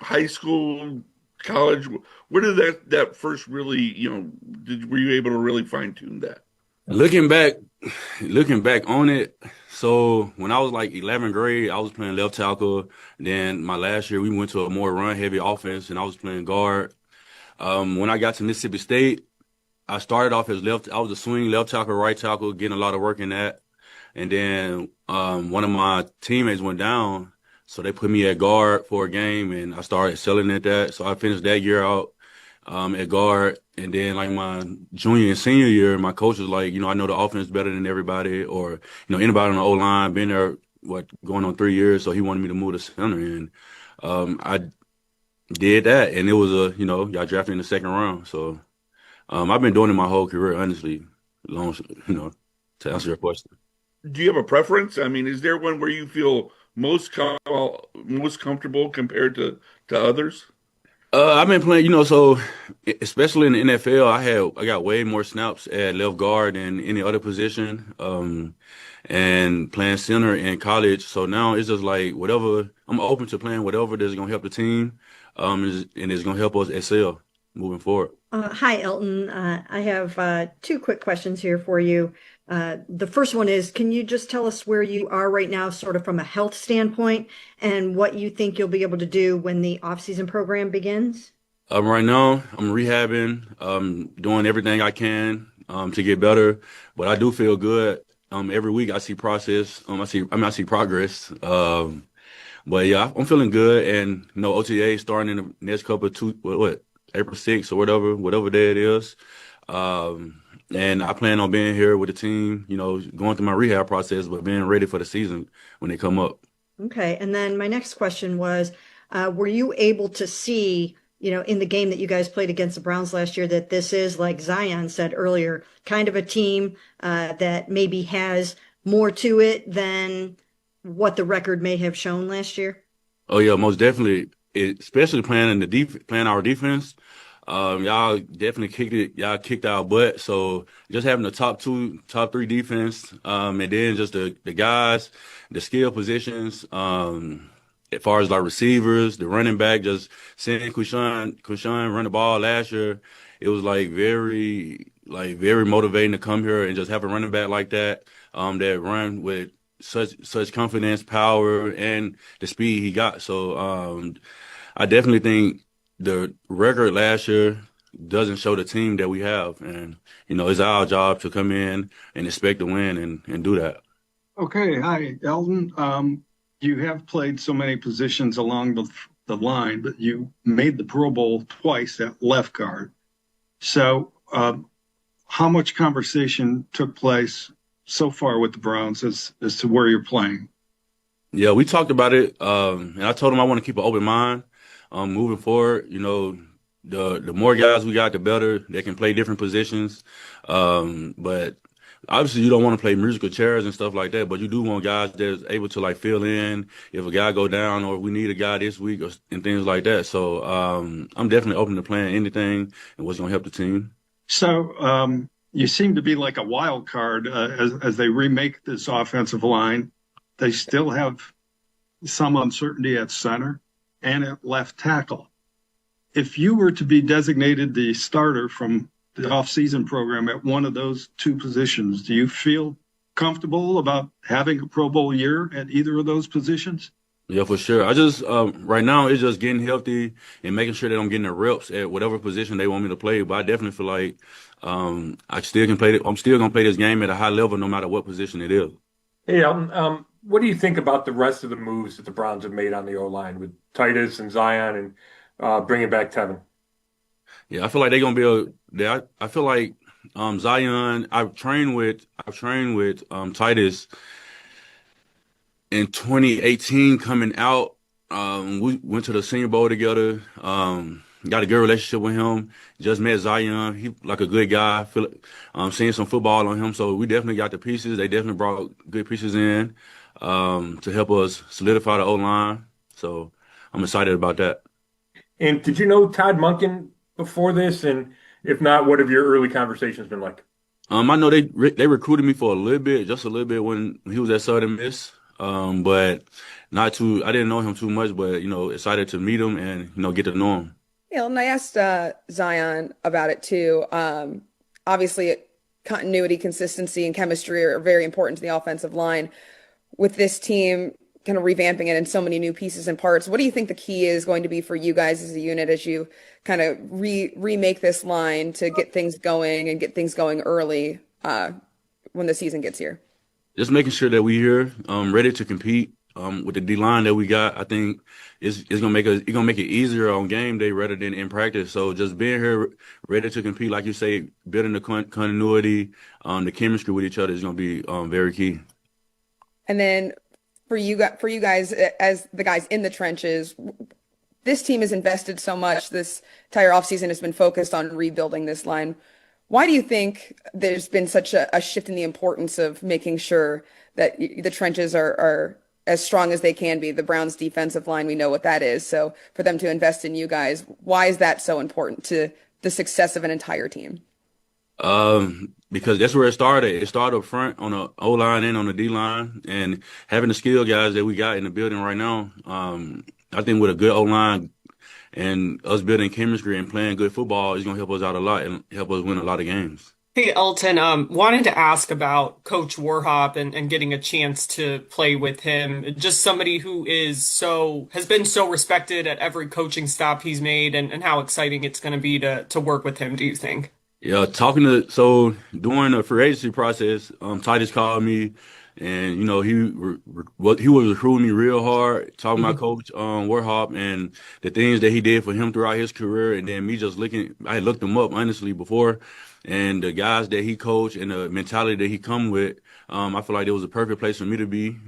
High school, college? Where did that first really were you able to really fine tune that? Looking back on it, so when I was like 11th grade, I was playing left tackle. Then my last year, we went to a more run-heavy offense, and I was playing guard. When I got to Mississippi State, I started off as left. I was a swing left tackle, right tackle, getting a lot of work in that. And then one of my teammates went down, so they put me at guard for a game, and I started excelling at that. So I finished that year out at guard. And then like my junior and senior year, my coach was like, I know the offense better than everybody, or anybody on the O-line, been there going on 3 years, so he wanted me to move to center, and I did that, and it was y'all drafted in the second round. So I've been doing it my whole career, honestly, long, to answer your question. Do you have a preference? I mean, is there one where you feel most comfortable compared to others? I've been playing, so especially in the NFL, I got way more snaps at left guard than any other position, and playing center in college. So now it's just like whatever, I'm open to playing whatever that's going to help the team, and it's going to help us excel moving forward. Hi, Elton. I have 2 quick questions here for you. The first one is, can you just tell us where you are right now, sort of from a health standpoint, and what you think you'll be able to do when the off-season program begins? Right now, I'm rehabbing, doing everything I can to get better, but I do feel good. Every week I see process. I see progress. But yeah, I'm feeling good, and OTA starting in the next couple of April 6th or whatever day it is. And I plan on being here with the team, going through my rehab process, but being ready for the season when they come up. Okay. And then my next question was, were you able to see, in the game that you guys played against the Browns last year, that this is, like Zion said earlier, kind of a team that maybe has more to it than what the record may have shown last year? Oh, yeah, most definitely. Especially playing our defense. Y'all definitely kicked our butt. So just having the top 3 defense, and then just the guys, the skill positions, as far as like receivers, the running back, just seeing Kushan run the ball last year, it was very motivating to come here and just have a running back like that, that run with such confidence, power, and the speed he got. So I definitely think the record last year doesn't show the team that we have. And, it's our job to come in and expect to win and do that. Okay. Hi, Elton. You have played so many positions along the line, but you made the Pro Bowl twice at left guard. So how much conversation took place so far with the Browns as to where you're playing? Yeah, we talked about it, and I told him I want to keep an open mind moving forward. The more guys we got, the better. They can play different positions, but obviously you don't want to play musical chairs and stuff like that, but you do want guys that's able to fill in if a guy go down, or we need a guy this week, and things like that. So I'm definitely open to playing anything and what's going to help the team. So you seem to be like a wild card as they remake this offensive line. They still have some uncertainty at center and at left tackle. If you were to be designated the starter from the off-season program at one of those two positions. Do you feel comfortable about having a Pro Bowl year at either of those positions? Yeah, for sure. I just right now it's just getting healthy and making sure that I'm getting the reps at whatever position they want me to play. But I definitely feel like I still can play. I'm still gonna play this game at a high level, no matter what position it is. Hey, what do you think about the rest of the moves that the Browns have made on the O-line with Titus and Zion and bringing back Tevin? Yeah, I feel like they're gonna be I feel like Zion. I've trained with Titus in 2018 coming out. We went to the Senior Bowl together. Got a good relationship with him. Just met Zion. He like a good guy. Seeing some football on him. So we definitely got the pieces. They definitely brought good pieces in to help us solidify the O-line. So I'm excited about that. And did you know Todd Monken before this? And if not, what have your early conversations been like? I know they recruited me for just a little bit when he was at Southern Miss. But not too. I didn't know him too much, but excited to meet him and get to know him. Yeah, and I asked Zion about it too. Obviously, continuity, consistency, and chemistry are very important to the offensive line. With this team kind of revamping it and so many new pieces and parts, what do you think the key is going to be for you guys as a unit as you kind of remake this line to get things going and get things going early when the season gets here? Just making sure that we're here, ready to compete with the D line that we got. I think it's gonna make it easier on game day rather than in practice. So just being here, ready to compete, like you say, building the continuity, the chemistry with each other is gonna be very key. And then for you guys as the guys in the trenches, this team has invested so much. This entire offseason has been focused on rebuilding this line. Why do you think there's been such a shift in the importance of making sure that the trenches are as strong as they can be? The Browns' defensive line, we know what that is. So for them to invest in you guys, why is that so important to the success of an entire team? Because that's where it started. It started up front on the O-line and on the D-line. And having the skill guys that we got in the building right now, I think with a good O-line, and us building chemistry and playing good football is going to help us out a lot and help us win a lot of games. Hey, Elton, wanted to ask about Coach Warhop and getting a chance to play with him. Just somebody who has been so respected at every coaching stop he's made, and how exciting it's going to be to work with him, do you think? Yeah, during the free agency process, Titus called me. And he was recruiting me real hard, talking about Coach Warhop and the things that he did for him throughout his career. And then me just I had looked him up honestly before, and the guys that he coached and the mentality that he come with, I feel like it was a perfect place for me to be,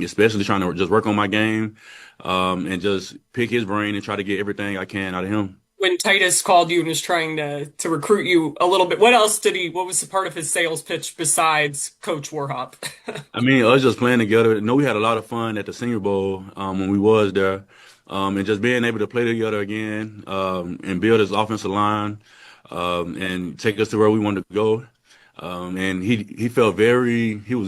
especially trying to just work on my game and just pick his brain and try to get everything I can out of him. When Titus called you and was trying to recruit you a little bit, what was the part of his sales pitch besides Coach Warhop? I mean, us just playing together. We had a lot of fun at the Senior Bowl when we was there, and just being able to play together again and build his offensive line and take us to where we wanted to go. And he was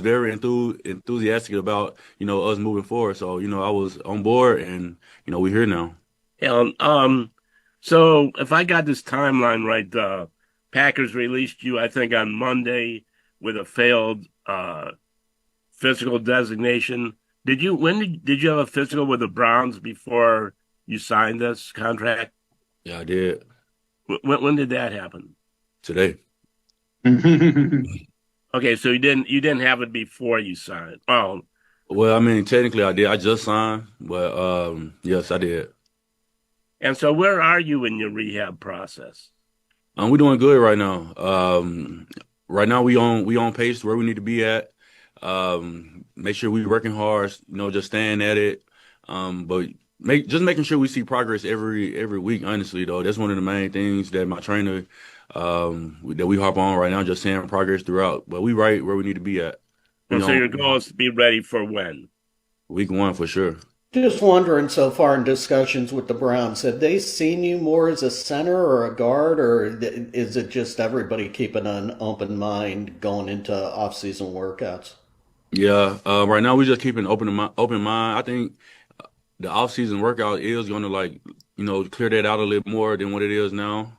very enthusiastic about us moving forward. So I was on board, and we're here now. So if I got this timeline right, the Packers released you, I think, on Monday with a failed physical designation. Did you have a physical with the Browns before you signed this contract? Yeah, I did. When did that happen? Today. Okay, so you didn't have it before you signed. Oh. Well, I mean, technically I did. I just signed, but yes, I did. And so where are you in your rehab process? We're doing good right now. Right now we on pace where we need to be at. Make sure we're working hard, just staying at it. But making sure we see progress every week, honestly, though. That's one of the main things that my trainer that we harp on right now, just seeing progress throughout. But we right where we need to be at. And so your goal is to be ready for when? Week 1 for sure. Just wondering, so far in discussions with the Browns, have they seen you more as a center or a guard, or is it just everybody keeping an open mind going into off-season workouts? Yeah, right now we're just keeping open mind. I think the off-season workout is going to clear that out a little more than what it is now.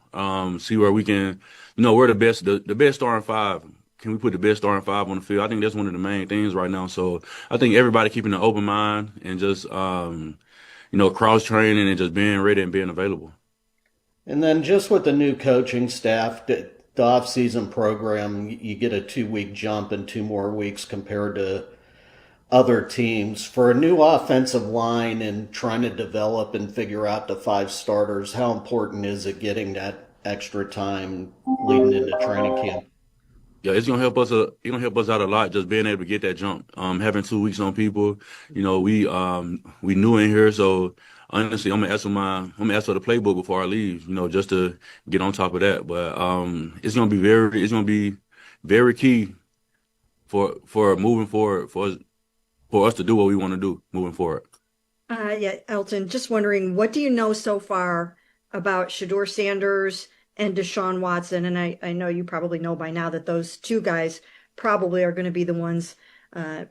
see where we can, we're the best starting five. Can we put the best starting five on the field? I think that's one of the main things right now. So I think everybody keeping an open mind and just, cross training and just being ready and being available. And then just with the new coaching staff, the off-season program, you get a 2-week jump in 2 more weeks compared to other teams. For a new offensive line and trying to develop and figure out the 5 starters, how important is it getting that extra time leading into training camp? Yeah, it's gonna help us. Out a lot. Just being able to get that jump. Having 2 weeks on people. We new in here, so honestly, I'm gonna ask for the playbook before I leave. Just to get on top of that. But it's gonna be very key for moving forward for us to do what we want to do moving forward. Yeah, Elton, just wondering, what do you know so far about Shedeur Sanders and Deshaun Watson? And I know you probably know by now that those 2 guys probably are going to be the ones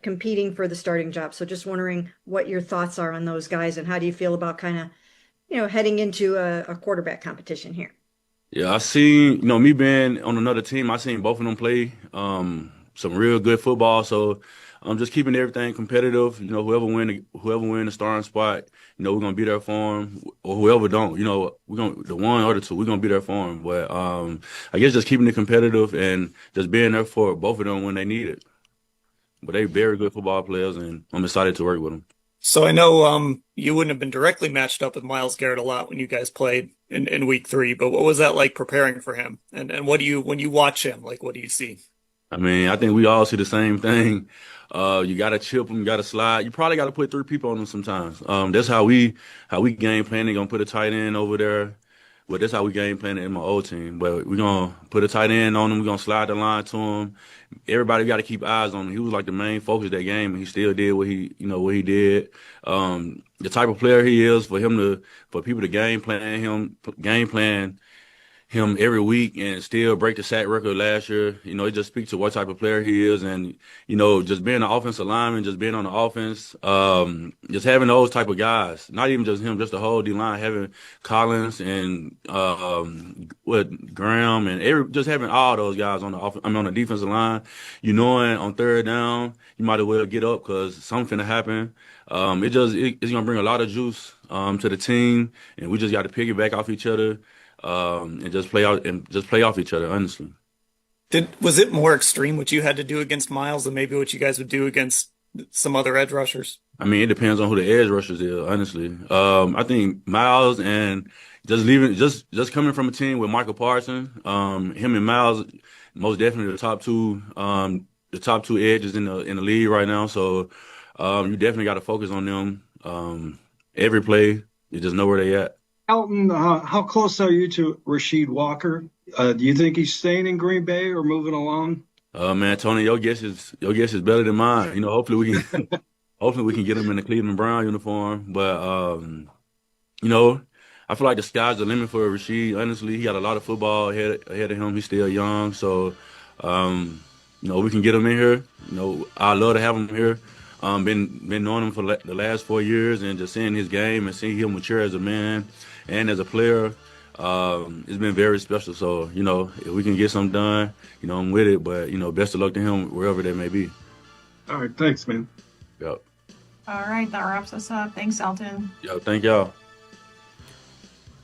competing for the starting job. So just wondering what your thoughts are on those guys, and how do you feel about kind of, heading into a quarterback competition here? Yeah, I seen, me being on another team, I seen both of them play some real good football. So I'm just keeping everything competitive. Whoever win the starting spot, we're gonna be there for them. Or whoever don't, we're gonna the one or the two, we're gonna be there for them. But I guess just keeping it competitive and just being there for both of them when they need it. But they very good football players, and I'm excited to work with them. So I know you wouldn't have been directly matched up with Myles Garrett a lot when you guys played in week 3, but what was that like preparing for him? And what do you, when you watch him, like, what do you see? I mean, I think we all see the same thing. You got to chip them, you got to slide. You probably got to put 3 people on them sometimes. That's how we game plan. They're going to put a tight end over there. But that's how we game plan it in my old team. But we're going to put a tight end on him. We're going to slide the line to him. Everybody got to keep eyes on him. He was like the main focus of that game, and he still did what he did. The type of player he is, for people to game plan him every week and still break the sack record last year. It just speaks to what type of player he is. And, just being an offensive lineman, just being on the offense, just having those type of guys, not even just him, just the whole D-line, having Collins and Graham and just having all those guys on the defensive line, knowing on 3rd down, you might as well get up because something to happen. It's going to bring a lot of juice to the team, and we just got to piggyback off each other. And just play off each other, honestly. Was it more extreme what you had to do against Myles than maybe what you guys would do against some other edge rushers? I mean, it depends on who the edge rushers is, honestly. I think Myles and just coming from a team with Michael Parsons, him and Myles, most definitely the top two edges in the league right now. So you definitely got to focus on them every play. You just know where they at. Elton, how close are you to Rasheed Walker? Do you think he's staying in Green Bay or moving along? Man, Tony, your guess is better than mine. Hopefully we can get him in the Cleveland Brown uniform. But I feel like the sky's the limit for Rasheed. Honestly, he got a lot of football ahead of him. He's still young, so we can get him in here. I'd love to have him here. Been knowing him for the last 4 years and just seeing his game and seeing him mature as a man and as a player, it's been very special. So, if we can get something done, I'm with it. But, best of luck to him wherever that may be. All right. Thanks, man. Yep. All right. That wraps us up. Thanks, Elton. Yo, thank y'all.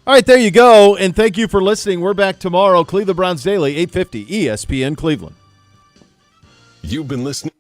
All right, there you go. And thank you for listening. We're back tomorrow. Cleveland Browns Daily, 850 ESPN Cleveland. You've been listening.